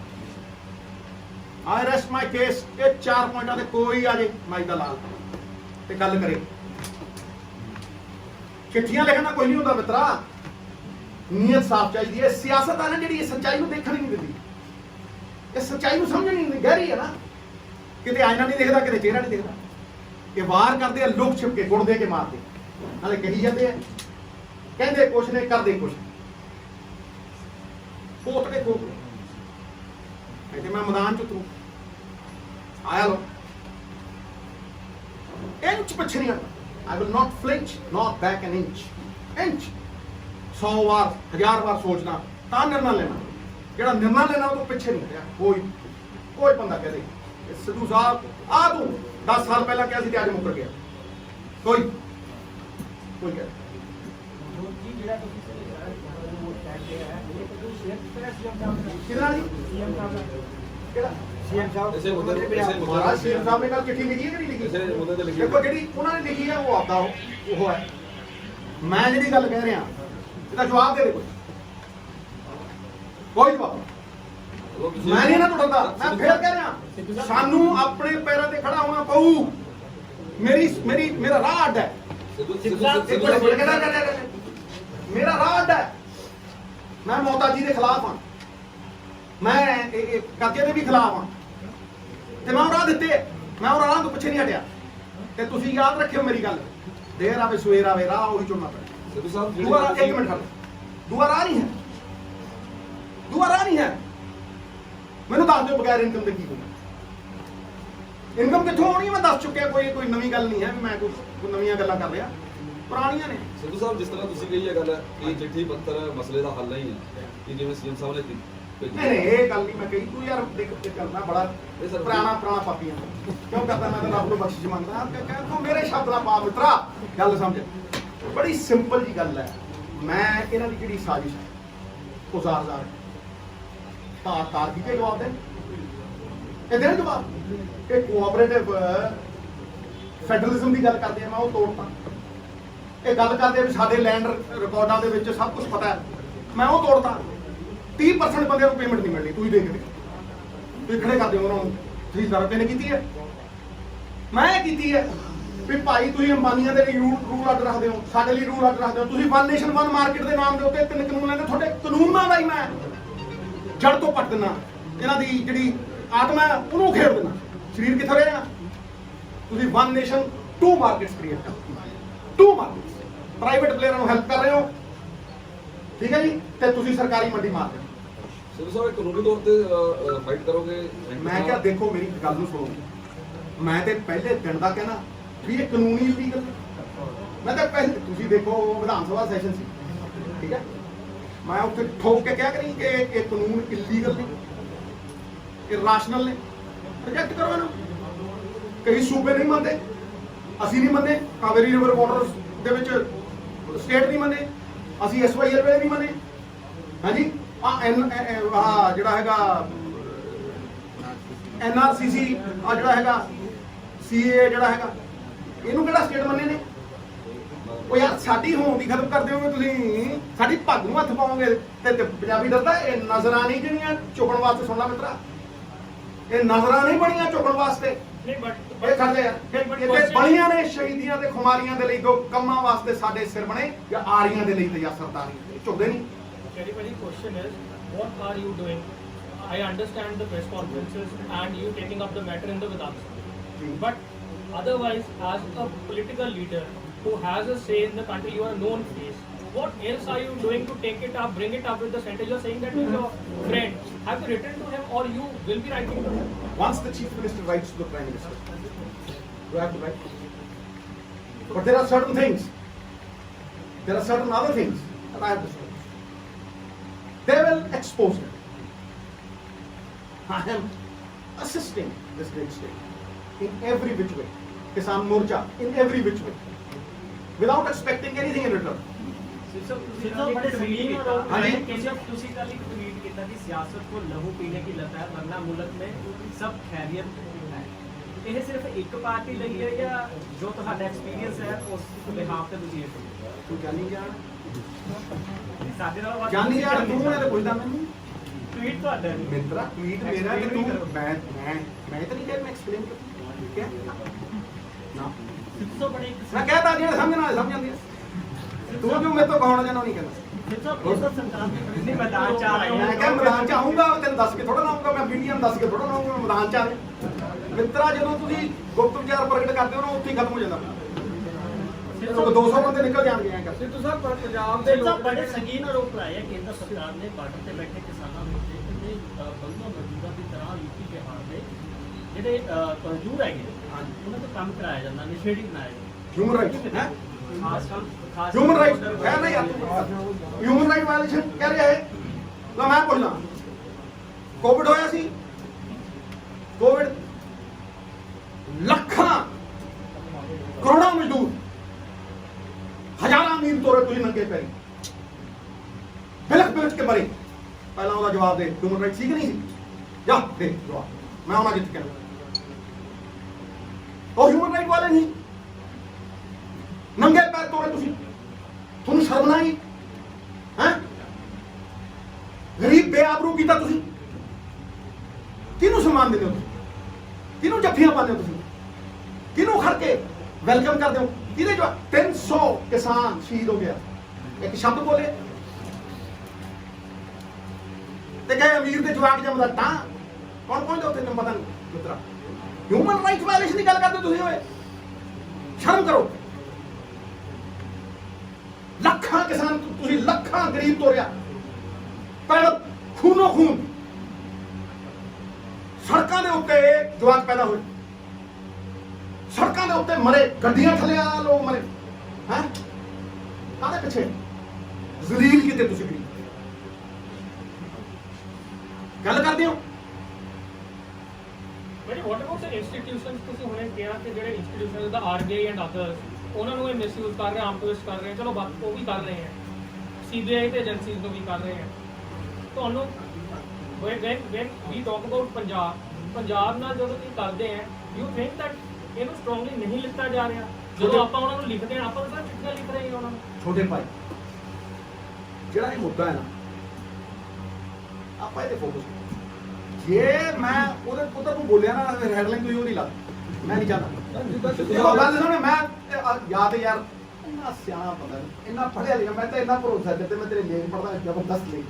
ਆਈ ਰੈਸਟ ਮਾਈ ਕੇਸ। ਇਹ 4 ਪੁਆਇੰਟਾਂ ਤੇ ਕੋਈ ਆ ਜੇ ਮਾਈ ਦਾ ਲਾਲ ਤੇ ਗੱਲ ਕਰੇ। ਚਿੱਠੀਆਂ ਲਿਖਣਾ ਕੋਈ ਨਹੀਂ ਹੁੰਦਾ ਮਿੱਤਰਾ, ਨੀਅਤ ਸਾਫ਼ ਚਾਹੀਦੀ ਹੈ। ਸਿਆਸਤ ਆ ਨਾ ਜਿਹੜੀ, ਇਹ ਸੱਚਾਈ ਨੂੰ ਦੇਖਣ ਹੀ ਨਹੀਂ ਦਿੰਦੀ, ਇਹ ਸੱਚਾਈ ਨੂੰ ਸਮਝਣ ਹੀ ਨਹੀਂ, ਗਹਿਰੀ ਹੈ ਨਾ। ਕਿਤੇ ਆਇਨਾ ਨਹੀਂ ਦੇਖਦਾ, ਕਿਤੇ ਚਿਹਰਾ ਨਹੀਂ ਦੇਖਦਾ। ਇਹ ਵਾਰ ਕਰਦੇ ਆ ਲੁਕ ਛਿਪ ਕੇ, ਗੁੜ ਦੇ ਕੇ ਮਾਰਦੇ, ਨਾਲੇ ਕਹੀ ਜਾਂਦੇ ਆ, ਕਹਿੰਦੇ ਕੁਛ ਨੇ, ਕਰਦੇ ਕੁਛ। ਕੋਟ ਕੇ ਕੋਟ ਇੱਥੇ ਮੈਂ ਮੈਦਾਨ ਚ ਉਤਰੂ, ਆਇਆ ਲੋ, ਇੰਚ ਪਿੱਛੇ ਨਹੀਂ ਹਟਦਾ। I will not flinch, not back an inch. 100 ਵਾਰ 1000 ਵਾਰ ਸੋਚਣਾ ਤਾਂ ਨਿਰਣਾ ਲੈਣਾ। ਜਿਹੜਾ ਨਿਰਣਾ ਲੈਣਾ ਉਹ ਤੋਂ ਪਿੱਛੇ ਨਹੀਂ ਹਟਿਆ ਕੋਈ ਬੰਦਾ ਕਹਦੇ ਸਿੱਧੂ ਸਾਹਿਬ ਆ ਤੂੰ 10 ਸਾਲ ਪਹਿਲਾਂ ਕਿਹਾ ਸੀ ਤੇ ਅੱਜ ਮੁੱਕਰ ਗਿਆ, ਕੋਈ ਕਹੇ। ਕਿਹਦਾ ਜੀ ਕਿਹੜਾ सीएम साहब इसे मुद्दे पे ਮਹਾਰਾਜ ਸੀਐਮ ਸਾਹਿਬ ਨੇ ਕੱਲ ਚਿੱਠੀ ਲਿਖੀ ਹੈ ਕਿ ਨਹੀਂ ਲਿਖੀ इसे मुद्दे ते लिखी ਦੇਖੋ ਜਿਹੜੀ ਉਹਨਾਂ ਨੇ ਲਿਖੀ ਹੈ ਉਹ ਆਪਦਾ ਉਹ ਹੈ ਮੈਂ ਜਿਹੜੀ ਗੱਲ ਕਹਿ ਰਿਹਾ ਇਹਦਾ ਜਵਾਬ ਦੇ ਦੇ ਕੋਈ ਜਵਾਬ ਮੈਂ ਨਹੀਂ ਨਾ ਟੁੱਟਦਾ ਮੈਂ ਫੇਰ ਕਹਿ ਰਿਹਾ ਸਾਨੂੰ ਆਪਣੇ ਪੈਰਾਂ ਤੇ ਖੜਾ ਹੋਣਾ ਪਊ ਮੇਰਾ ਰਾਹ ਅੱਡ ਹੈ ਮੇਰਾ ਰਾਹ ਅੱਡ ਹੈ ਮੈਂ ਮੋਤਾਜੀ ਦੇ ਖਿਲਾਫ ਹਾਂ ਮੈਂ ਇਹ ਕਰਜ਼ੇ ਦੇ ਵੀ ਖਿਲਾਫ ਹਾਂ ਤੇ ਮੈਂ ਉਹ ਰਾਹ ਦਿੱਤੇ ਮੈਂ ਉਹ ਰਾਹ ਤੋਂ ਪਿੱਛੇ ਨਹੀਂ ਹਟਿਆ ਤੇ ਤੁਸੀਂ ਯਾਦ ਰੱਖਿਓ ਮੇਰੀ ਗੱਲ ਦੇਰ ਆਵੇ ਸਵੇਰ ਆਵੇ ਰਾਹ ਉਹੀ ਚੁਣਨਾ ਪੈਣਾ सिद्धू साहब ਦੁਬਾਰਾ ਇੱਕ ਮਿੰਟ ਖੜੋ ਦੁਬਾਰਾ ਨਹੀਂ ਹੈ ਮੈਨੂੰ ਦੱਸ ਦਿਓ ਬਗੈਰ ਇਨਕਮ ਦੇ ਕੀ ਹੋਣਾ ਇਨਕਮ ਕਿੱਥੋਂ ਆਉਣੀ ਹੈ ਮੈਂ ਦੱਸ ਚੁੱਕਿਆ ਕੋਈ ਨਵੀਂ ਗੱਲ ਨਹੀਂ ਹੈ ਮੈਂ ਕੋਈ ਨਵੀਆਂ ਗੱਲਾਂ ਕਰ ਰਿਹਾ ਪੁਰਾਣੀਆਂ ਨੇ सिद्धू साहब जिस तरह ਤੁਸੀਂ ਕਹੀ ਇਹ ਗੱਲ ਹੈ ਕਿ ਚਿੱਠੀ ਪੱਤਰ ਮਸਲੇ ਦਾ ਹੱਲ ਨਹੀਂ ਹੈ ਕਿ ਜਿਵੇਂ ਸੀਐਮ ਸਾਹਿਬ ਨੇ ਨਹੀਂ ਇਹ ਗੱਲ ਨਹੀਂ ਮੈਂ ਕਹੀ ਤੂੰ ਯਾਰ ਦੇਖ ਕਰਨਾ ਬੜਾ ਪੁਰਾਣਾ ਪਾਪੀਆਂ ਕਿਉਂ ਕਰਦਾ ਮੈਂ ਤਾਂ ਰੱਬ ਨੂੰ ਬਖਸ਼ਿਸ਼ ਮੰਗਦਾ ਤੂੰ ਮੇਰੇ ਸ਼ਬਦ ਨਾਲ ਪਾ ਮਿੱਤਰਾ ਗੱਲ ਸਮਝ ਬੜੀ ਸਿੰਪਲ ਜੀ ਗੱਲ ਹੈ ਮੈਂ ਇਹਨਾਂ ਦੀ ਜਿਹੜੀ ਸਾਜ਼ਿਸ਼ ਹੈ ਉਹ ਜ਼ਾਰ ਤਾਰ ਕੀ ਕੇ ਜਵਾਬ ਦੇ ਇਹਦੇ ਨਾਲ ਜਵਾਬ ਇਹ ਕੋਆਪਰੇਟਿਵ ਫੈਡਰਲਿਜ਼ਮ ਦੀ ਗੱਲ ਕਰਦੇ ਆ ਮੈਂ ਉਹ ਤੋੜਤਾ ਇਹ ਗੱਲ ਕਰਦੇ ਵੀ ਸਾਡੇ ਲੈਂਡ ਰਿਕਾਰਡਾਂ ਦੇ ਵਿੱਚ ਸਭ ਕੁਝ ਪਤਾ ਹੈ ਮੈਂ ਉਹ ਤੋੜਤਾ 30% ਬੰਦੇ ਨੂੰ ਪੇਮੈਂਟ ਨਹੀਂ ਮਿਲਣੀ ਤੁਸੀਂ ਦੇਖਦੇ ਤੁਸੀਂ ਖੜੇ ਕਰਦੇ ਹੋ ਉਹਨਾਂ ਨੂੰ ਤੁਸੀਂ ਜ਼ਰੂਰ ਨੇ ਕੀਤੀ ਹੈ ਮੈਂ ਕੀਤੀ ਹੈ ਵੀ ਭਾਈ ਤੁਸੀਂ ਅੰਬਾਨੀਆਂ ਦੇ ਲਈ ਰੂਲ ਅੱਡ ਰੱਖਦੇ ਹੋ ਸਾਡੇ ਲਈ ਰੂਲ ਅੱਡ ਰੱਖਦੇ ਹੋ ਤੁਸੀਂ ਵਨ ਨੇਸ਼ਨ ਵਨ ਮਾਰਕੀਟ ਦੇ ਨਾਮ ਦੇ ਉੱਤੇ 3 ਕਾਨੂੰਨ ਲੈਂਦੇ ਤੁਹਾਡੇ ਕਾਨੂੰਨਾਂ ਦਾ ਹੀ ਮੈਂ ਜੜ ਤੋਂ ਪੱਟ ਦਿੰਦਾ ਇਹਨਾਂ ਦੀ ਜਿਹੜੀ ਆਤਮਾ ਹੈ ਉਹਨੂੰ ਖੇਡ ਦਿੰਦਾ ਸਰੀਰ ਕਿੱਥੇ ਰਹਿਣਾ ਤੁਸੀਂ ਵਨ ਨੇਸ਼ਨ 2 ਮਾਰਕੀਟਸ ਕ੍ਰੀਏਟ ਕਰ 2 ਮਾਰਕੀਟਸ ਪ੍ਰਾਈਵੇਟ ਪਲੇਅਰਾਂ ਨੂੰ ਹੈਲਪ ਕਰ ਰਹੇ ਹੋ ਠੀਕ ਹੈ ਜੀ ਤੇ ਤੁਸੀਂ ਸਰਕਾਰੀ ਮੰਡੀ ਮਾਰ ਰਹੇ ਹੋ ਸਿੱਧੂ ਸਾਹਿਬ ਕਾਨੂੰਨੀ ਤੌਰ ਤੇ ਫਾਈਟ ਕਰੋਗੇ ਮੈਂ ਕਿਹਾ ਦੇਖੋ ਮੇਰੀ ਗੱਲ ਨੂੰ ਸੁਣੋ ਮੈਂ ਤੇ ਪਹਿਲੇ ਦਿਨ ਦਾ ਕਹਿਣਾ ਵੀ ਇਹ ਕਾਨੂੰਨੀ ਲੀਗਲ ਮੈਂ ਤਾਂ ਪਹਿਲੇ ਤੁਸੀਂ ਦੇਖੋ ਵਿਧਾਨ ਸਭਾ ਸੈਸ਼ਨ ਸੀ ਠੀਕ ਹੈ ਮੈਂ ਉੱਥੇ ਠੋਕ ਕੇ ਕਿਹਾ ਕਰੀ ਕਿ ਇਹ ਕਾਨੂੰਨ ਇਲੀਗਲ ਨੇ ਇਹ ਰਾਸ਼ਨਲ ਨੇ ਰਿਜੈਕਟ ਕਰੋ ਇਹਨੂੰ ਕਈ ਸੂਬੇ ਨਹੀਂ ਮੰਨਦੇ ਅਸੀਂ ਨਹੀਂ ਮੰਨੇ ਕਾਵੇਰੀ ਰਿਵਰ ਵਾਟਰਸ ਦੇ ਵਿੱਚ ਸਟੇਟ ਨਹੀਂ ਮੰਨੇ ਅਸੀਂ SYL ਵੇਲੇ ਨਹੀਂ ਮੰਨੇ ਹਾਂਜੀ ਜਿਹੜਾ ਹੈਗਾ NRCC ਜਿਹੜਾ ਹੈਗਾ CA ਜਿਹੜਾ ਹੈਗਾ ਇਹਨੂੰ ਕਿਹੜਾ ਸਟੇਟ ਮੰਨੇ ਨੇ ਉਹ ਯਾਰ ਸਾਡੀ ਹੋਂਦ ਦੀ ਖਤਮ ਕਰ ਦਿਓਗੇ ਤੁਸੀਂ ਸਾਡੀ ਪੱਗ ਨੂੰ ਹੱਥ ਪਾਓਗੇ ਤੇ ਪੰਜਾਬੀ ਡਰਦਾ ਇਹ ਨਜ਼ਰਾਂ ਨਹੀਂ ਜਿਹੜੀਆਂ ਚੁੱਕਣ ਵਾਸਤੇ ਸੁਣ ਲਾ ਮਿੱਤਰਾ ਇਹ ਨਜ਼ਰਾਂ ਨਹੀਂ ਬਣੀਆਂ ਚੁੱਕਣ ਵਾਸਤੇ ਇਹ ਕਰਦੇ ਯਾਰ ਇਹ ਬਣੀਆਂ ਨੇ ਸ਼ਹੀਦੀਆਂ ਤੇ ਖੁਮਾਰੀਆਂ ਦੇ ਲਈ ਦੋ ਕੰਮਾਂ ਵਾਸਤੇ ਸਾਡੇ ਸਿਰ ਬਣੇ ਜਾਂ ਆਰੀਆਂ ਦੇ ਲਈ ਤੇ ਜਾਂ ਸਰਦਾਰੀ ਝੁਕਦੇ ਨਹੀਂ question is, what are you doing? I understand the press conferences and you taking up the matter in the Vidhan Sabha. But otherwise, as a political leader who has a say in the country, you are a known face. What else are you doing to take it up, bring it up with the center? You're saying that with your friend. Have you written to him or you will be writing to him? Once the Chief Minister writes to the Prime Minister, you have to write. But there are certain things, there are certain other things that I have to say. They will expose it. I am assisting this great state in every which way. Kisan Morcha, in every which way. Without expecting anything in return. बड़े संगीन और ਤੁਸੀਂ ਕੱਲ ਇੱਕ tweet ਕੀਤਾ ਕਿ ਸਿਆਸਤ को लहू पीने की लत है वरना मुल्क में सब खैरियत है ਇਹ ਸਿਰਫ ਇੱਕ ਪਾਰਟੀ ਲਈ ਹੈ ਜਾਂ ਜੋ ਤੁਹਾਡਾ ਐਕਸਪੀਰੀਅੰਸ ਹੈ ਉਸ ਬਿਹਾਫ ਤੇ ਤੁਸੀਂ ਇਹ ਤੂੰ ਜਾਣੀ ਜਾਣ ਸਾਡੇ ਨਾਲ ਜਾਣੀ ਜਾਣ ਤੂੰ ਇਹਦੇ ਪੁੱਛਦਾ ਮੈਨੂੰ ਟਵੀਟ ਤੁਹਾਡਾ ਹੈ ਮਿੱਤਰਾ ਟਵੀਟ ਮੇਰਾ ਕਿ ਤੂੰ ਮੈਂ ਤਾਂ ਨਹੀਂ ਕਿ ਮੈਂ ਐਕਸਪਲੇਨ ਕਰ ਠੀਕ ਹੈ ਨਾ ਸਿੱਧੋ ਬੜੇ ਮੈਂ ਕਹਤਾ ਜਿਹੜੇ ਸਮਝਣਾ ਸਮਝ ਜਾਂਦੇ ਤੂੰ ਜੋ ਮੇਰੇ ਤੋਂ ਕਹਾਉਣਾ ਜਾਣਾ ਨਹੀਂ ਕਹਿੰਦਾ ਸਿੱਧੋ ਸਰਕਾਰ ਨਹੀਂ ਮੈਦਾਨ ਚ ਆ ਰਹੇ ਮੈਂ ਕਿਹਾ ਮੈਦਾਨ ਚ ਆਉਂਗਾ ਤੈਨੂੰ ਦੱਸ ਕੇ ਥੋੜਾ ਨਾ ਆਉਂਗਾ ਮੈਂ ਮੀਡੀਆ ਨੂੰ ਦੱਸ ਕੇ ਥੋੜਾ ਨਾ ਆਉਂਗਾ ਮੈਦਾਨ ਚ ਆ ਮਿੱਤਰਾ ਜਦੋਂ ਤੁਸੀਂ ਗੁਪਤ ਵਿਚਾਰ ਪ੍ਰਗਟ ਕਰਦੇ ਹੋ ਨਾ ਉੱਥੇ ਹੀ ਖਤਮ ਹੋ ਜਾਂਦਾ 200 ਬੰਦੇ ਨਿਕਲ ਜਾਣਗੇ ਐਂ ਕਰ सिद्धू साहब पंजाब के लोग बड़े संगीन आरोप लाए हैं केंद्र सरकार ने बार्डर पे बैठे किसानों के बंगों मौजूदा की तरह यूपी बिहार में ਜਿਹੜੇ ਮਜ਼ਦੂਰ ਹੈਗੇ ਉਹਨਾਂ ਤੋਂ ਕੰਮ ਕਰਾਇਆ ਜਾਂਦਾ ਨਸ਼ੇੜੀ ਬਣਾਇਆ ਹਿਊਮਨ ਰਾਈਟ ਹੈ ਖਾਸ ਹਿਊਮਨ ਰਾਈਟ ਹੈ ਨਾ ਯਾਰ ਹਿਊਮਨ ਰਾਈਟ ਵਾਇਲੇਸ਼ਨ ਕਹਿ ਰਿਹਾ ਹੈ ਨਾ ਮੈਂ ਪੁੱਛਣਾ ਕੋਵਿਡ ਹੋਇਆ ਸੀ ਕੋਵਿਡ ਲੱਖਾਂ ਕਰੋੜਾਂ ਮਜ਼ਦੂਰ ਹਜ਼ਾਰਾਂ ਮੀਲ ਤੋਰੇ ਤੁਸੀਂ ਨੰਗੇ ਪੈਰੀ ਬਿਲਕ ਬਿਲਕ ਕੇ ਮਰੇ ਜਵਾਬ ਦੇ, ਹਿਊਮਨ ਰਾਈਟ ਸੀ ਕਿ ਨਹੀਂ ਸੀ? ਜਾ ਦੇ ਜਵਾਬ, ਮੈਂ ਉਹਨਾਂ ਜਿੱਤ ਕੇ ਆਇਆ। ਉਹ ਹਿਊਮਨ ਰਾਈਟ ਵਾਲੇ ਨਹੀਂ, ਨੰਗੇ ਪੈਰ ਤੋੜੇ ਤੁਸੀਂ, ਤੁਹਾਨੂੰ ਸ਼ਰਮ ਨਾ ਆਈ ਹੈ? ਗਰੀਬ ਬੇਆਬਰੂ ਕੀਤਾ ਤੁਸੀਂ। ਕਿਹਨੂੰ ਸਨਮਾਨ ਦਿੰਦੇ ਹੋ ਤੁਸੀਂ? ਕਿਹਨੂੰ ਜੱਫੀਆਂ ਪਾਉਂਦੇ ਹੋ ਤੁਸੀਂ? ਕਿਹਨੂੰ ਖੜ ਕੇ ਵੈਲਕਮ ਕਰਦੇ ਹੋ? ਕਿਹਦੇ ਜੋ 300 ਕਿਸਾਨ ਸ਼ਹੀਦ ਹੋ ਗਿਆ, ਇੱਕ ਸ਼ਬਦ ਬੋਲੇ ਤੇ ਕਹੇ ਅਮੀਰ ਦੇ ਜਵਾਕ ਜੰਮਦਾ ਤਾਂ ਕੌਣ ਪਹੁੰਚਦਾ ਉੱਥੇ? ਤੈਨੂੰ ਪਤਾ ਨਹੀਂ ਮਿੱਤਰਾ, ਹਿਊਮਨ ਰਾਈਟ ਵਾਇਲੇਸ਼ਨ ਦੀ ਗੱਲ ਕਰਦੇ ਤੁਸੀਂ ਹੋਏ, ਸ਼ਰਮ ਕਰੋ। ਲੱਖਾਂ ਕਿਸਾਨ, ਤੁਸੀਂ ਲੱਖਾਂ ਗਰੀਬ ਤੋਰਿਆ, ਪਰ ਖੂਨੋ ਖੂਨ ਸੜਕਾਂ ਦੇ ਉੱਤੇ ਜਵਾਕ ਪੈਦਾ ਹੋਏ, ਸੜਕਾਂ ਦੇ ਉੱਤੇ ਮਰੇ, ਗੱਡੀਆਂ ਥੱਲੇ ਆ ਲੋਕ ਮਰੇ ਹੈ, ਕਾਹਦੇ ਪਿੱਛੇ? ਜ਼ਲੀਲ ਕੀਤੇ ਤੁਸੀਂ ਗਰੀਬ। ਗੱਲ ਕਰਦੇ ਹੋ But what about the institutions? ਤੁਸੀਂ ਹੁਣੇ ਕਿਹਾ ਕਿ ਜਿਹੜੇ institutions the RBI and others, ਉਹਨਾਂ ਨੂੰ ਇਹ ਮਿਸਯੂਜ਼ ਕਰ ਰਹੇ, ਆਮਟਵਿਸਟ ਕਰ ਰਹੇ, ਚਲੋ ਬਾਤ ਉਹ ਵੀ ਕਰ ਰਹੇ ਹੈ, CBI ਤੇ ਏਜੰਸੀਜ਼ ਨੂੰ ਵੀ ਕਰ ਰਹੇ ਹੈ। ਤੁਹਾਨੂੰ when we talk about Punjab ਨਾਲ ਜਦੋਂ ਤੁਸੀਂ ਕਰਦੇ ਹੈ, you think that ਇਹਨੂੰ strongly ਨਹੀਂ ਲਿਖਿਆ ਜਾ ਰਿਹਾ? ਜਦੋਂ ਆਪਾਂ ਉਹਨਾਂ ਨੂੰ ਲਿਖਦੇ ਹਾਂ, ਆਪਾਂ ਤਾਂ ਚਿੱਠੀਆਂ ਲਿਖ ਰਹੇ ਹਾਂ ਉਹਨਾਂ ਨੂੰ। ਛੋਟੇ ਭਾਈ, ਜਿਹੜਾ ਇਹ ਮੁੱਦਾ ਹੈ ਨਾ, ਆਪਾਂ ਇਹਦੇ ਫੋਕਸ, ਜੇ ਮੈਂ ਉਹਦੇ ਉਧਰ ਨੂੰ ਬੋਲਿਆ ਨਾ, ਹੈਡਲਾਈਨ ਕੋਈ ਉਹ ਨਹੀਂ ਲਾ, ਮੈਂ ਨਹੀਂ ਚਾਹਦਾ। ਦੇਖੋ ਗੱਲ ਸੁਣੋ, ਮੈਂ ਯਾਦ ਯਾਰ ਇੰਨਾ ਸਿਆਣਾ ਪਤਾ ਨਹੀਂ, ਇੰਨਾ ਪੜ੍ਹਿਆ ਲਿਖਿਆ, ਮੈਂ ਤਾਂ ਇੰਨਾ ਭਰੋਸਾ ਤੇ ਮੈਂ ਤੇਰੇ ਲੇਖ ਪੜ੍ਹਦਾ, ਜ਼ਬਰਦਸਤ ਲੇਖ।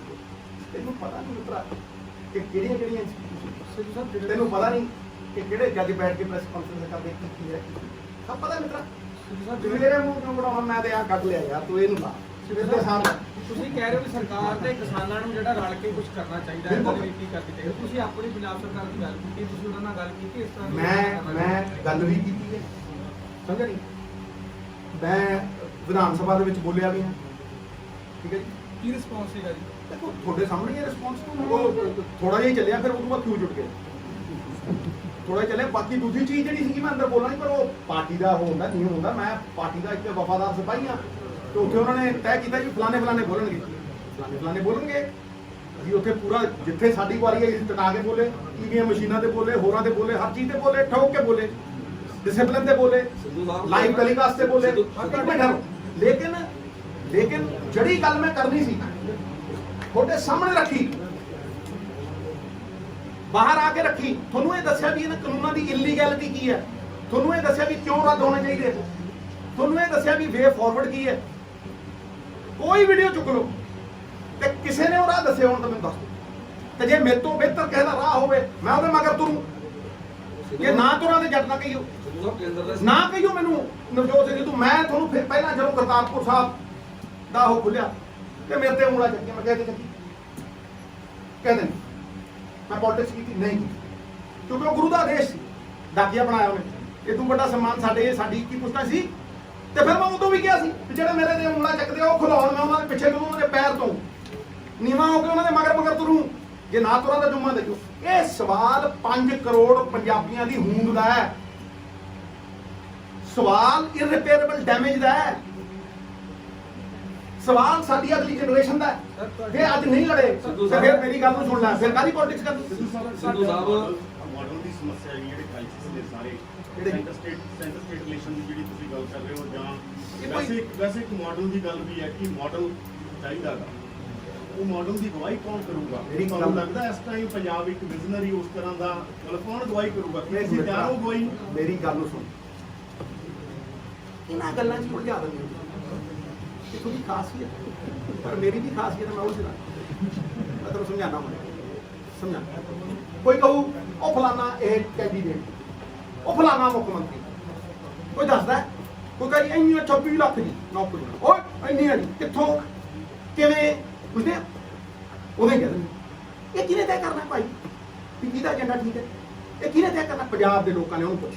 ਤੈਨੂੰ ਪਤਾ ਨਹੀਂ ਮਿੱਤਰਾ ਕਿ ਕਿਹੜੀਆਂ ਇੰਸਟੀਟਿਊਸ਼ਨ, ਤੈਨੂੰ ਪਤਾ ਨਹੀਂ ਕਿ ਕਿਹੜੇ ਜੱਜ ਬੈਠ ਕੇ ਪ੍ਰੈਸ ਕਾਨਫਰੰਸ ਕਰਦੇ ਕੀ ਹੈ, ਸਭ ਪਤਾ ਮਿੱਤਰਾ। ਮੇਰੇ ਮੂੰਹ ਨੂੰ ਬਣਾਉਣਾ, ਮੈਂ ਤੇ ਆ ਕੱਢ ਲਿਆ ਯਾਰ, ਤੂੰ ਇਹਨੂੰ ਲਾ ਸਿੱਧੇ ਸਾਹਮਣੇ। ਤੁਸੀਂ ਕਹਿ ਰਹੇ ਹੋ ਕਿ ਸਰਕਾਰ ਤੇ ਕਿਸਾਨਾਂ ਨੂੰ ਜਿਹੜਾ ਰਲ ਕੇ ਕੁਝ ਕਰਨਾ ਚਾਹੀਦਾ ਹੈ, ਕੀ ਕਰਨੀ ਚਾਹੀਦੀ। ਤੁਸੀਂ ਆਪਣੀ ਪੰਜਾਬ ਸਰਕਾਰ ਦੀ ਗੱਲ ਕੀਤੀ, ਤੁਸੀਂ ਉਹਨਾਂ ਨਾਲ ਗੱਲ ਕੀਤੀ ਇਸ ਤਰ੍ਹਾਂ? ਮੈਂ ਗੱਲ ਵੀ ਕੀਤੀ ਹੈ, ਸਮਝ ਨਹੀਂ, ਮੈਂ ਵਿਧਾਨ ਸਭਾ ਦੇ ਵਿੱਚ ਬੋਲਿਆ ਵੀ ਹਾਂ, ਠੀਕ ਹੈ ਜੀ। ਕੀ ਰਿਸਪੌਂਸ ਸੀਗਾ ਜੀ? ਦੇਖੋ ਤੁਹਾਡੇ ਸਾਹਮਣੇ ਇਹ ਰਿਸਪੌਂਸ ਉਹ ਥੋੜਾ ਜਿਹਾ ਹੀ ਚੱਲਿਆ, ਫਿਰ ਉਦੋਂ ਬਾਅਦ ਕਿਉਂ ਜੁਟ ਗਿਆ, ਥੋੜਾ ਜਿਹਾ ਚੱਲਿਆ। ਬਾਕੀ ਦੂਜੀ ਚੀਜ਼ ਜਿਹੜੀ ਸੀਗੀ ਮੈਂ ਅੰਦਰ ਬੋਲਣਾ ਨਹੀਂ, ਪਰ ਉਹ ਪਾਰਟੀ ਦਾ ਉਹ ਹੁੰਦਾ ਨਹੀਂ ਹੁੰਦਾ, ਮੈਂ ਪਾਰਟੀ ਦਾ ਇੱਕ ਵਫਾਦਾਰ ਸਿਪਾਹੀ ਹਾਂ, ਤੇ ਉੱਥੇ ਉਹਨਾਂ ਨੇ ਤੈਅ ਕੀਤਾ ਜੀ ਫਲਾਣੇ ਬੋਲਣਗੇ, ਫਲਾਣੇ ਬੋਲਣਗੇ। ਅਸੀਂ ਉੱਥੇ ਪੂਰਾ ਜਿੱਥੇ ਸਾਡੀ ਵਾਰੀ ਹੈ ਟਕਾ ਕੇ ਬੋਲੇ, ਈਵੀਐਮ ਮਸ਼ੀਨਾਂ ਤੇ ਬੋਲੇ, ਹੋਰਾਂ ਤੇ ਬੋਲੇ, ਹਰ ਚੀਜ਼ ਤੇ ਬੋਲੇ, ਠੋਕ ਕੇ ਬੋਲੇ, ਡਿਸਪਲਿਨ ਤੇ ਬੋਲੇ, ਲਾਈਵ ਟੈਲੀਕਾਸਟ ਤੇ ਬੋਲੇ। ਲੇਕਿਨ ਜਿਹੜੀ ਗੱਲ ਮੈਂ ਕਰਨੀ ਸੀ ਤੁਹਾਡੇ ਸਾਹਮਣੇ ਰੱਖੀ, ਬਾਹਰ ਆ ਕੇ ਰੱਖੀ। ਤੁਹਾਨੂੰ ਇਹ ਦੱਸਿਆ ਵੀ ਇਹਨਾਂ ਕਾਨੂੰਨਾਂ ਦੀ ਇਲੀਗੈਲਿਟੀ ਕੀ ਹੈ, ਤੁਹਾਨੂੰ ਇਹ ਦੱਸਿਆ ਵੀ ਕਿਉਂ ਰੱਦ ਹੋਣੇ ਚਾਹੀਦੇ, ਤੁਹਾਨੂੰ ਇਹ ਦੱਸਿਆ ਵੀ ਵੇ ਫਾਰਵਰਡ ਕੀ ਹੈ। ਕੋਈ ਵੀਡੀਓ ਚੁੱਕ ਲਓ ਤੇ ਕਿਸੇ ਨੇ ਉਹ ਰਾਹ ਦੱਸਿਆ ਹੁਣ ਤਾਂ ਮੈਨੂੰ ਦੱਸ ਦਿਓ, ਤੇ ਜੇ ਮੇਰੇ ਤੋਂ ਬਿਹਤਰ ਕਿਸੇ ਦਾ ਰਾਹ ਹੋਵੇ ਮੈਂ ਉਹਦੇ ਮਗਰ ਤੁਰੂ। ਜੇ ਨਾ ਤੁਰਾਂ ਤੇ ਜੱਟ ਨਾ ਕਹੀਓ, ਨਾ ਕਹੀਓ ਮੈਨੂੰ ਨਵਜੋਤ ਸਿੰਘ ਤੂੰ। ਮੈਂ ਤੁਹਾਨੂੰ ਫਿਰ ਪਹਿਲਾਂ ਜਦੋਂ ਕਰਤਾਰਪੁਰ ਸਾਹਿਬ ਦਾ ਉਹ ਖੁੱਲਿਆ ਤੇ ਮੇਰੇ ਤੇ ਉਂਗਲਾਂ ਚੱਕੀਆਂ, ਮੈਂ ਕਹਿੰਦੇ ਮੈਂ ਪੋਲਿਟਿਕਸ ਕੀਤੀ ਨਹੀਂ ਕੀਤੀ, ਕਿਉਂਕਿ ਉਹ ਗੁਰੂ ਦਾ ਆਦੇਸ਼ ਸੀ, ਦਾਗੀਆ ਬਣਾਇਆ ਉਹਨੇ। ਇਹ ਤੋਂ ਵੱਡਾ ਸਨਮਾਨ ਸਾਡੀ ਕੀ ਪੁੱਛਣਾ ਸੀ। ਤੇ ਫਿਰ ਮੈਂ ਉਦੋਂ ਵੀ ਕਿਹਾ ਸੀ ਕਿ ਜਿਹੜੇ ਮੇਰੇ ਤੇ ਉਂਗਲਾਂ ਚੱਕਦੇ ਉਹ ਖੁਲਾਉਣ, ਮੈਂ ਉਹਨਾਂ ਦੇ ਪਿੱਛੇ ਤੁਰੂ, ਉਹਨਾਂ ਦੇ ਪੈਰ ਤੋਂ ਨੀਵਾਂ ਹੋ ਕੇ ਉਹਨਾਂ ਦੇ ਮਗਰ ਤੁਰੂ। ਜੇ ਨਾ ਤੁਰਾਂ ਤਾਂ ਜੁੰਮਾ ਦੇਖੋ। ਇਹ ਸਵਾਲ 5 ਕਰੋੜ ਪੰਜਾਬੀਆਂ ਦੀ ਹੋਂਦ ਦਾ ਹੈ, ਸਵਾਲ ਇਰਰਿਪੇਅਰੇਬਲ ਡੈਮੇਜ ਦਾ ਹੈ, ਸਵਾਲ ਸਾਡੀ ਅਗਲੀ ਜਨਰੇਸ਼ਨ ਦਾ ਹੈ। ਜੇ ਅੱਜ ਨਹੀਂ ਲੜੇ ਤੇ ਫਿਰ ਮੇਰੀ ਗੱਲ ਨੂੰ ਸੁਣ ਲੈ, ਫਿਰ ਕਾਹਦੀ ਪੋਲਿਟਿਕਸ ਕਰਨੀ। ਸਿੱਧੂ ਸਾਹਿਬ ਮਾਡਲ ਦੀ ਸਮੱਸਿਆ ਹੈ ਜਿਹੜੇ ਕ੍ਰਾਈਸਿਸ ਨੇ ਸਾਰੇ, ਸੈਂਟਰ ਸਟੇਟ ਰਿਲੇਸ਼ਨ ਦੀ ਜਿਹੜੀ ਤੁਸੀਂ ਗੱਲ ਕਰ ਰਹੇ ਹੋ, ਜਾਂ ਵੈਸੇ ਇੱਕ ਮਾਡਲ ਦੀ ਗੱਲ ਵੀ ਹੈ ਕਿ ਮਾਡਲ ਚਾਹੀਦਾ ਗਾ, ਉਹ ਮਾਡਲ ਦੀ ਗਵਾਹੀ ਕੌਣ ਕਰੂਗਾ? ਤੁਹਾਨੂੰ ਲੱਗਦਾ ਇਸ ਟਾਈਮ ਪੰਜਾਬ ਇੱਕ ਵਿਜ਼ਨਰੀ ਉਸ ਤਰ੍ਹਾਂ ਦਾ, ਮਤਲਬ ਕੌਣ ਗਵਾਹੀ ਕਰੂਗਾ? ਕਿ ਅਸੀਂ ਤਿਆਰ ਹੋ ਗਵਾਹੀ? ਮੇਰੀ ਗੱਲ ਨੂੰ ਸੁਣ, ਇਹਨਾਂ ਗੱਲਾਂ 'ਚ ਉਲਝਾ ਦਿੰਦੇ ਹੋ। ਇਹ ਤੁਹਾਡੀ ਖਾਸੀਅਤ, ਪਰ ਮੇਰੀ ਵੀ ਖਾਸੀਅਤ ਮੈਂ ਉਲਝਣਾ। ਮੈਂ ਤੁਹਾਨੂੰ ਸਮਝਾਣਾ ਸਮਝਾ। ਕੋਈ ਕਹੂ ਉਹ ਫਲਾਣਾ ਇਹ ਕੈਂਡੀਡੇਟ, ਉਹ ਫਲਾਣਾ ਮੁੱਖ ਮੰਤਰੀ, ਕੋਈ ਦੱਸਦਾ, ਕੋਈ ਕਹੇ ਇੰਨੀ 26 ਲੱਖ ਦੀ ਨੌਕਰੀ, ਓਏ ਇੰਨੀ ਨਹੀਂ ਕਿੱਥੋਂ ਕਿਵੇਂ ਪੁੱਛਦੇ ਉਹਦੇ ਕਹਿੰਦੇ ਇਹ ਕਿਹਨੇ ਤੈਅ ਕਰਨਾ ਭਾਈ ਵੀ ਕਿਹਦਾ ਏਜੰਡਾ ਠੀਕ ਹੈ? ਇਹ ਕਿਹਨੇ ਤੈਅ ਕਰਨਾ? ਪੰਜਾਬ ਦੇ ਲੋਕਾਂ ਨੇ ਉਹਨੂੰ ਪੁੱਛ।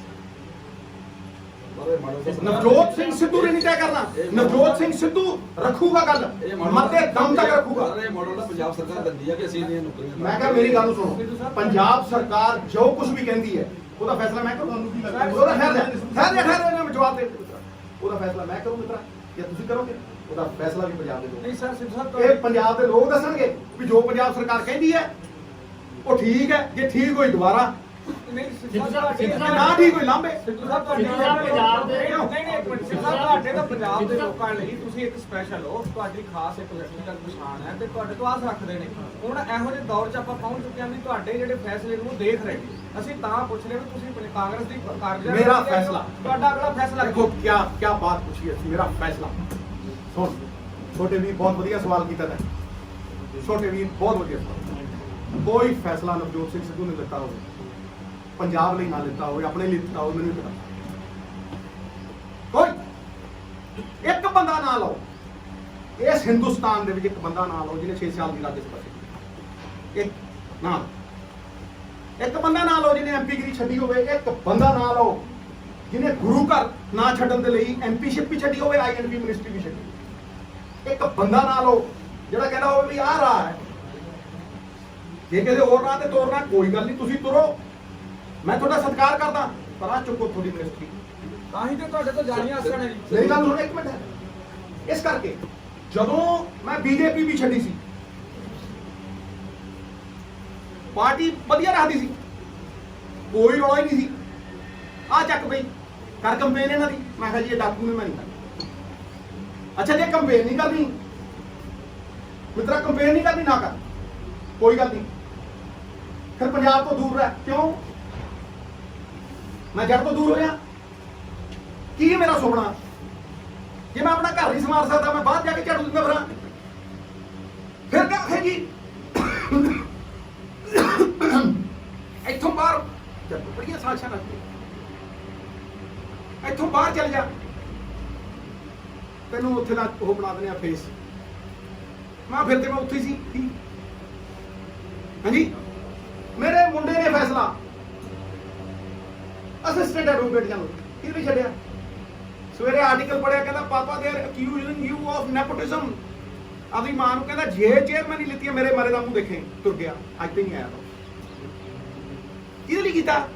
ਨਵਜੋਤ ਸਿੰਘ ਸਿੱਧੂ ਨੇ ਨਹੀਂ ਤੈਅ ਕਰਨਾ। ਨਵਜੋਤ ਸਿੰਘ ਸਿੱਧੂ ਰੱਖੂਗਾ ਗੱਲ, ਮਰਦੇ ਦਮ ਤੱਕ ਰੱਖੂਗਾ। ਇਹ ਮਾਡਲ ਦਾ ਪੰਜਾਬ ਸਰਕਾਰ ਦਿੰਦੀ ਹੈ ਕਿ ਅਸੀਂ ਇਹ ਨੌਕਰੀਆਂ। ਮੈਂ ਕਿਹਾ ਮੇਰੀ ਗੱਲ ਸੁਣੋ, ਪੰਜਾਬ ਸਰਕਾਰ ਜੋ ਕੁਝ ਵੀ ਕਹਿੰਦੀ ਹੈ ਉਹਦਾ ਫੈਸਲਾ ਮੈਂ ਕਰੂੰ। ਤੁਹਾਨੂੰ ਕੀ ਲੱਗਦਾ? ਉਹਦਾ ਖੈਰ ਮੈਂ ਜਵਾਬ ਦੇ, ਉਹਦਾ ਫੈਸਲਾ ਮੈਂ ਕਰੂੰ ਮਿੱਤਰਾ, ਜਾਂ ਤੁਸੀਂ ਕਰੋਗੇ? ਉਹਦਾ ਫੈਸਲਾ ਵੀ ਪੰਜਾਬ ਦੇ ਲੋਕ। ਨਹੀਂ ਸਰ ਸਿੱਧੂ ਸਾਹਿਬ ਇਹ ਪੰਜਾਬ ਦੇ ਲੋਕ ਦੱਸਣਗੇ ਵੀ ਜੋ ਪੰਜਾਬ ਸਰਕਾਰ ਕਹਿੰਦੀ ਹੈ ਉਹ ਠੀਕ ਹੈ, ਜੇ ਠੀਕ ਹੋਈ ਦੁਬਾਰਾ, ਨਹੀਂ ਸਿੱਧੂ ਸਾਹਿਬ, ਜੇ ਨਾ ਠੀਕ ਹੋਈ ਲਾਂਬੇ। ਸਿੱਧੂ ਸਾਹਿਬ ਤੁਹਾਡੇ ਸਿੱਧੂ ਸਾਹਿਬ ਪੰਜਾਬ ਦੇ- ਨਹੀਂ ਇੱਕ ਮਿੰਟ ਸਿੱਧੂ ਸਾਹਿਬ ਤੁਹਾਡੇ ਤਾਂ ਪੰਜਾਬ ਦੇ ਲੋਕਾਂ ਲਈ ਤੁਸੀਂ ਇੱਕ ਸਪੈਸ਼ਲ ਹੋ, ਤੁਹਾਡੀ ਖਾਸ ਇੱਕ ਪੋਲੀਟੀਕਲ ਪਛਾਣ ਹੈ ਤੇ ਤੁਹਾਡੇ ਤੋਂ ਆਸ ਰੱਖਦੇ ਨੇ। ਹੁਣ ਇਹੋ ਜਿਹੇ ਦੌਰ 'ਚ ਆਪਾਂ ਪਹੁੰਚ ਚੁੱਕੇ ਹਾਂ ਵੀ ਤੁਹਾਡੇ ਜਿਹੜੇ ਫੈਸਲੇ ਨੂੰ ਦੇਖ ਰਹੇ ਨੇ। ਅਸੀਂ ਤਾਂ ਪੁੱਛ ਰਹੇ ਵੀ ਤੁਸੀਂ ਆਪਣੇ ਕਾਂਗਰਸ ਦੀ ਕਾਰਜਕਾਰੀ ਮੇਰਾ ਫੈਸਲਾ। ਤੁਹਾਡਾ ਅਗਲਾ ਫੈਸਲਾ ਦੇਖੋ क्या बात पूछी है, मेरा फैसला सुन। छोटे भी बहुत बढ़िया सवाल किया था, छोटे भी बहुत बढ़िया सवाल। कोई फैसला नवजोत सिंह सिद्धू ने लिता हो, पंजाब ਲਈ ਨਾ ਲਿੱਤਾ ਹੋਵੇ, ਆਪਣੇ ਲਈ ਲਿੱਤਾ ਹੋਵੇ, ਮੈਨੂੰ ਨਹੀਂ ਪਤਾ। ਕੋਈ ਇੱਕ ਬੰਦਾ ਨਾ ਲਓ ਇਸ ਹਿੰਦੁਸਤਾਨ ਦੇ ਵਿੱਚ, ਇੱਕ ਬੰਦਾ ਨਾ ਲਓ ਜਿਹਨੇ 6 ਸਾਲ ਦੀ ਰਾਜ ਸਭਾ ਕੀਤੀ। ਇੱਕ ਨਾ ਇੱਕ ਬੰਦਾ ਨਾ ਲਓ ਜਿਹਨੇ ਐਮਪੀਗਿਰੀ ਛੱਡੀ ਹੋਵੇ, ਇੱਕ ਬੰਦਾ ਨਾ ਲਓ ਜਿਹਨੇ ਗੁਰੂ ਘਰ ਨਾ ਛੱਡਣ ਦੇ ਲਈ ਐਮਪੀਸ਼ਿਪ ਵੀ ਛੱਡੀ ਹੋਵੇ, ਆਈਐਨਪੀ ਮਿਨਿਸਟਰੀ ਵੀ ਛੱਡੀ। ਇੱਕ ਬੰਦਾ ਨਾ ਲਓ ਜਿਹੜਾ ਕਹਿੰਦਾ ਹੋਵੇ ਵੀ ਆਹ ਰਾਹ ਹੈ, ਜੇ ਕਿਸੇ ਹੋਰ ਰਾਹ ਤੇ ਤੋਰਨਾ ਕੋਈ ਗੱਲ ਨਹੀਂ, ਤੁਸੀਂ ਤੁਰੋ, ਮੈਂ ਤੁਹਾਡਾ ਸਤਿਕਾਰ ਕਰਦਾ, ਪਰ ਆ ਚੁੱਕੋ ਤੁਹਾਡੀ ਮਿਨਿਸਟਰੀ। ਤਾਂ ਹੀ ਤੇ ਤੁਹਾਡੇ ਤੋਂ ਜਾਣੀਆਂ ਆਸਾਂ ਨੇ ਜੀ। ਮੇਰੀ ਗੱਲ ਸੁਣੋ ਇੱਕ ਮਿੰਟ ਹੈ। ਇਸ ਕਰਕੇ ਜਦੋਂ ਮੈਂ ਬੀਜੇਪੀ ਵੀ ਛੱਡੀ ਸੀ, ਪਾਰਟੀ ਵਧੀਆ ਰੱਖਦੀ ਸੀ, ਕੋਈ ਰੌਲਾ ਹੀ ਨਹੀਂ ਸੀ। ਆ ਚੱਕ ਬਈ ਕਰ ਕੰਪੇਨ ਇਹਨਾਂ ਦੀ, ਮੈਂ ਕਿਹਾ ਜੀ ਇਹ ਡਾਕੂ ਨੇ, ਮੈਂ ਨਹੀਂ ਕਰਨੀ। ਅੱਛਾ ਜੇ ਕੰਪੇਨ ਨਹੀਂ ਕਰਨੀ ਮਿੱਤਰਾ, ਕੰਪੇਨ ਨਹੀਂ ਕਰਨੀ ਨਾ ਕਰ, ਕੋਈ ਗੱਲ ਨਹੀਂ, ਫਿਰ ਪੰਜਾਬ ਤੋਂ ਦੂਰ ਰਹਿ। ਕਿਉਂ? ਮੈਂ ਜੜ ਤੋਂ ਦੂਰ ਹੋਇਆ? ਕੀ ਹੈ ਮੇਰਾ ਸੁਪਨਾ? ਜੇ ਮੈਂ ਆਪਣਾ ਘਰ ਨਹੀਂ ਸੰਭਾਲ ਸਕਦਾ, ਮੈਂ ਬਾਹਰ ਜਾ ਕੇ ਝਾੜੂ ਦਿੰਦਾ ਫਿਰਾਂ, ਫਿਰ ਕਿਆ ਆਖੇਗੀ ਇੱਥੋਂ ਬਾਹਰ ਚੱਲ, ਬੜੀਆਂ ਸਾਜ਼ਿਸ਼ਾਂ ਰੱਖਦੇ, ਇੱਥੋਂ ਬਾਹਰ ਚੱਲ ਜਾ, ਤੈਨੂੰ ਉੱਥੇ ਦਾ ਉਹ ਬਣਾ ਦਿੰਦੇ ਆ ਫੇਸ। ਮੈਂ ਫਿਰ ਤੇ ਮੈਂ ਉੱਥੇ ਸੀ। ਹਾਂਜੀ, ਮੇਰੇ ਮੁੰਡੇ ਨੇ ਫੈਸਲਾ ਅਸਿਸਟੈਂਟ ਐਡਵੋਕੇਟ ਜਾਨੂੰ ਕੀ ਵੀ ਛੱਡਿਆ। ਸਵੇਰੇ ਆਰਟੀਕਲ ਪੜਿਆ, ਕਹਿੰਦਾ ਪਾਪਾ they are ਅਕਿਊਜ਼ਿੰਗ you of nepotism. ਆਪਣੀ ਮਾਂ ਨੂੰ ਕਹਿੰਦਾ ਜੇ ਚੇਅਰਮੈਨ ਨਹੀਂ ਲਿੱਤੀ ਮੇਰੇ ਮਾਰੇ ਦਾ ਮੂੰਹ ਦੇਖੇ, ਤੁਰ ਗਿਆ। ਅੱਜ ਤੇ ਨਹੀਂ ਆਇਆ। ਕਿਹਦੇ ਲਈ ਕੀਤਾ?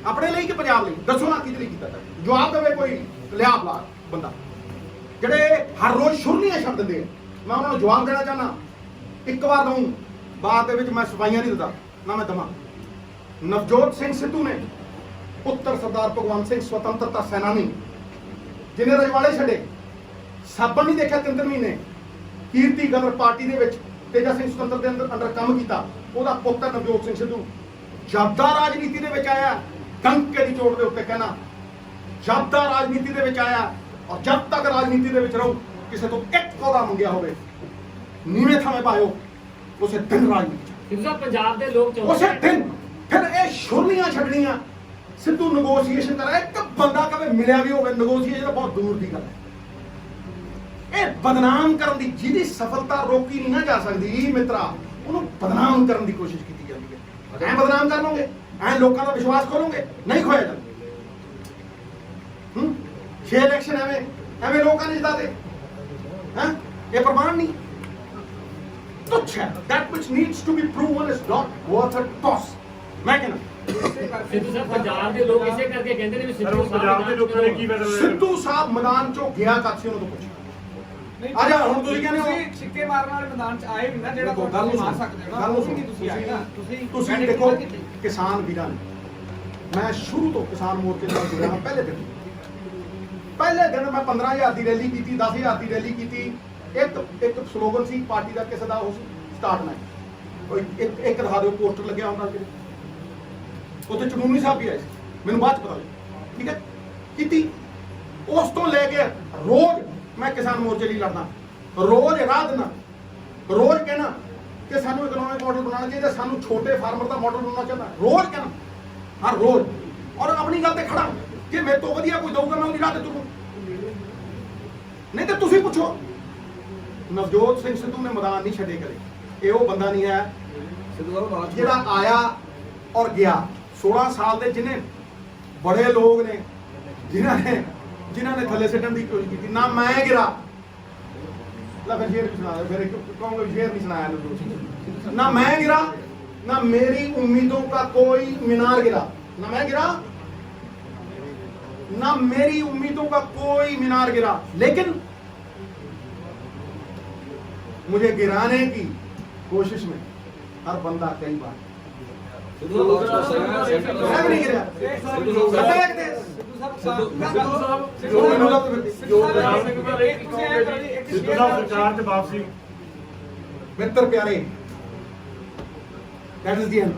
ਆਪਣੇ ਲਈ ਕਿ ਪੰਜਾਬ ਲਈ? ਦੱਸੋ ਨਾ ਕਿਹਦੇ ਲਈ ਕੀਤਾ? ਜਵਾਬ ਦੇਵੇ ਕੋਈ ਲਿਆ ਬਲਾ ਬੰਦਾ, ਜਿਹੜੇ ਹਰ ਰੋਜ਼ ਸ਼ੁਰਨੀਆਂ ਛੱਡ ਦਿੰਦੇ ਆ। ਮੈਂ ਉਹਨਾਂ ਨੂੰ ਜਵਾਬ ਦੇਣਾ ਚਾਹੁੰਦਾ, ਇੱਕ ਵਾਰ ਦਊਂ, ਬਾਅਦ ਦੇ ਵਿੱਚ ਮੈਂ ਸਫਾਈਆਂ ਨਹੀਂ ਦਿੰਦਾ ਨਾ ਮੈਂ ਦਵਾਂ। ਨਵਜੋਤ ਸਿੰਘ ਸਿੱਧੂ ਨੇ ਪੁੱਤਰ ਸਰਦਾਰ ਭਗਵੰਤ ਸਿੰਘ ਸੁਤੰਤਰਤਾ ਸੈਨਾਨੀ, ਜਿਹਨੇ ਰਜਵਾੜੇ ਛੱਡੇ, ਸਾਬਣ ਨਹੀਂ ਦੇਖਿਆ 3 ਮਹੀਨੇ, ਕੀਰਤੀ ਗਦਰ ਪਾਰਟੀ ਦੇ ਵਿੱਚ ਤੇਜਾ ਸਿੰਘ ਸੁਤੰਤਰ ਦੇ ਅੰਦਰ ਕੰਮ ਕੀਤਾ, ਉਹਦਾ ਪੁੱਤਰ ਨਵਜੋਤ ਸਿੰਘ ਸਿੱਧੂ ਜਦ ਦਾ ਰਾਜਨੀਤੀ ਦੇ ਵਿੱਚ ਆਇਆ, ਡੰਕੇ ਦੀ ਚੋਟ ਦੇ ਉੱਤੇ ਕਹਿਣਾ, ਜਦ ਦਾ ਰਾਜਨੀਤੀ ਦੇ ਵਿੱਚ ਆਇਆ ਔਰ ਜਦ ਤੱਕ ਰਾਜਨੀਤੀ ਦੇ ਵਿੱਚ ਰਹੂ, ਕਿਸੇ ਤੋਂ ਇੱਕ ਉਹਦਾ ਮੰਗਿਆ ਹੋਵੇ ਨੀਵੇਂ ਥਾਵੇਂ ਪਾਇਓ, ਉਸੇ ਦਿਨ ਰਾਜਨੀਤੀ ਸਿੱਧੂ ਸਾਹਿਬ ਪੰਜਾਬ ਦੇ ਲੋਕ ਉਸੇ ਦਿਨ। ਫਿਰ ਇਹ ਸ਼ੁਰਨੀਆਂ ਛੱਡਣੀਆਂ, ਸਿੱਧੂ ਨੈਗੋਸ਼ੀਏਸ਼ਨ ਕਰਾ, ਇੱਕ ਬੰਦਾ ਕਦੇ ਮਿਲਿਆ ਵੀ ਹੋਵੇ, ਨੈਗੋਸ਼ੀਏਸ਼ਨ ਬਹੁਤ ਦੂਰ ਦੀ ਗੱਲ ਹੈ। ਇਹ ਬਦਨਾਮ ਕਰਨ ਦੀ, ਜਿਹਦੀ ਸਫਲਤਾ ਰੋਕੀ ਨਹੀਂ ਨਾ ਜਾ ਸਕਦੀ ਮਿੱਤਰਾ, ਉਹਨੂੰ ਬਦਨਾਮ ਕਰਨ ਦੀ ਕੋਸ਼ਿਸ਼ ਕੀਤੀ ਜਾਂਦੀ ਹੈ। ਐਂ ਬਦਨਾਮ ਕਰ ਲਓਗੇ, ਐਂ ਲੋਕਾਂ ਦਾ ਵਿਸ਼ਵਾਸ ਖੋਲੋਗੇ, ਨਹੀਂ ਖੋਇਆ ਜਾਂਦਾ। 6 ਇਲੈਕਸ਼ਨ ਐਵੇਂ ਲੋਕਾਂ ਨੇ ਜਿਤਾਤੇ ਹੈ, ਇਹ ਪ੍ਰਮਾਣ ਨਹੀਂ? ਤੁੱਛ ਹੈ। that which needs to be proven is not worth a toss। ਮੈਂ ਕਹਿੰਦਾ ਸਿੱਧੂ ਸਾਹਿਬ ਪੰਜਾਬ ਦੇ ਲੋਕ ਇਸੇ ਕਰਕੇ ਕਹਿੰਦੇ ਨੇ ਵੀ ਸਿੱਧੂ ਪੰਜਾਬ ਦੇ ਲੋਕਾਂ ਨੇ ਕੀ ਸਿੱਧੂ ਸਾਹਿਬ ਮੈਦਾਨ ਚੋਂ ਗਿਆ ਕਦ ਸੀ, ਉਹਨੂੰ ਪੁੱਛੋ। ਨਹੀਂ, ਆ ਜਾ, ਹੁਣ ਤੁਸੀਂ ਕਹਿੰਦੇ ਹੋ ਤੁਸੀਂ ਸਿੱਕੇ ਮਾਰਨ ਵਾਲੇ ਮੈਦਾਨ 'ਚ ਆਏ ਵੀ ਨਾ, ਜਿਹੜਾ ਦੇਖੋ, ਤੁਹਾਨੂੰ ਗੱਲ ਮਾਰ ਸੁਣੋ, ਸਕਦੇ ਹੋ ਨਾ, ਗੱਲ ਉਹ ਸੁਣੋ। ਵੀ ਤੁਸੀਂ ਆਏ ਨਾ, ਤੁਸੀਂ ਦੇਖੋ ਕਿਸਾਨ ਵੀਰਾਂ ਨੇ, ਮੈਂ ਸ਼ੁਰੂ ਤੋਂ ਕਿਸਾਨ ਮੋਰਚੇ ਨਾਲ ਜੁੜਿਆ ਹਾਂ। ਪਹਿਲੇ ਦਿਨ ਮੈਂ 15,000 ਦੀ ਰੈਲੀ ਕੀਤੀ, 10,000 ਦੀ ਰੈਲੀ ਕੀਤੀ। ਇੱਕ ਸਲੋਗਨ ਸੀ ਪਾਰਟੀ ਦਾ, ਕਿਸੇ ਦਾ ਉਹ ਸਟਾਰਟ ਨਾ ਕੋਈ ਇੱਕ ਦਿਖਾ ਦਿਓ ਪੋਸਟਰ ਲੱਗਿਆ ਹੁੰਦਾ ਕਿਤੇ, ਉੱਥੇ ਚਮੂਨੀ ਸਾਹਿਬ ਵੀ ਆਏ ਸੀ, ਮੈਨੂੰ ਬਾਅਦ ਚ ਪਤਾ ਲੱਗਿਆ। ਠੀਕ ਹੈ, ਕੀਤੀ। ਉਸ ਤੋਂ ਲੈ ਕੇ ਰੋਜ਼ ਮੈਂ ਕਿਸਾਨ ਮੋਰਚੇ ਲਈ ਲੜਨਾ, ਰੋਜ਼ ਰਾਹ ਦੇਣਾ, ਰੋਜ਼ ਕਹਿਣਾ ਕਿ ਸਾਨੂੰ ਇਕਨੋਮਿਕ ਮਾਡਲ ਬਣਾਉਣਾ ਚਾਹੀਦਾ, ਸਾਨੂੰ ਛੋਟੇ ਫਾਰਮਰ ਦਾ ਮਾਡਲ ਬਣਾਉਣਾ ਚਾਹੀਦਾ, ਰੋਜ਼ ਕਹਿਣਾ, ਹਰ ਰੋਜ਼। ਔਰ ਆਪਣੀ ਗੱਲ ਤੇ ਖੜਾ, ਜੇ ਮੇਰੇ ਤੋਂ ਵਧੀਆ ਕੋਈ ਦਊਗਾ ਮੈਂ ਉਹਦੀ ਰਾਹ ਤੇ ਤੁਰੂ। ਨਹੀਂ ਤੇ ਤੁਸੀਂ ਪੁੱਛੋ, ਨਵਜੋਤ ਸਿੰਘ ਸਿੱਧੂ ਨੇ ਮੈਦਾਨ ਨਹੀਂ ਛੱਡੇ ਕਦੇ। ਇਹ ਉਹ ਬੰਦਾ ਨਹੀਂ ਹੈ ਜਿਹੜਾ ਆਇਆ ਔਰ ਗਿਆ। 16 ਸਾਲ ਦੇ ਜਿਹਨੇ ਬੜੇ ਲੋਕ ਨੇ, ਜਿਨ੍ਹਾਂ ਨੇ ਥੱਲੇ ਸਿੱਟਣ ਦੀ ਕੋਸ਼ਿਸ਼ ਕੀਤੀ, ਨਾ ਮੈਂ ਗਿਰਾ। ਲੈ ਫਿਰ ਸ਼ੇਰ ਵੀ ਸੁਣਾ ਦੇ, ਫਿਰ ਕਹੋਗੇ ਸ਼ੇਰ ਨਹੀਂ ਸੁਣਾਇਆ ਨਵਜੋਤ ਸਿੰਘ। ਨਾ ਮੈਂ गिरा, ना मेरी उम्मीदों का कोई मीनार गिरा, ना मैं गिरा, ना मेरी उम्मीदों का कोई मीनार गिरा, लेकिन मुझे गिराने की कोशिश में हर बंदा कई बार ਸਿੱਧੂ ਸਾਹਿਬ ਲਾਸਟ ਕੁਐਸਚਨ ਹੈ ਸੈਂਟਰ मैं भी नहीं गिरा ਸਿੱਧੂ ਸਾਹਿਬ पता है कि देश ਸਿੱਧੂ ਸਾਹਿਬ ਸਰਕਾਰ 'ਚ ਵਾਪਸੀ मित्र प्यारे दैट इज द एंड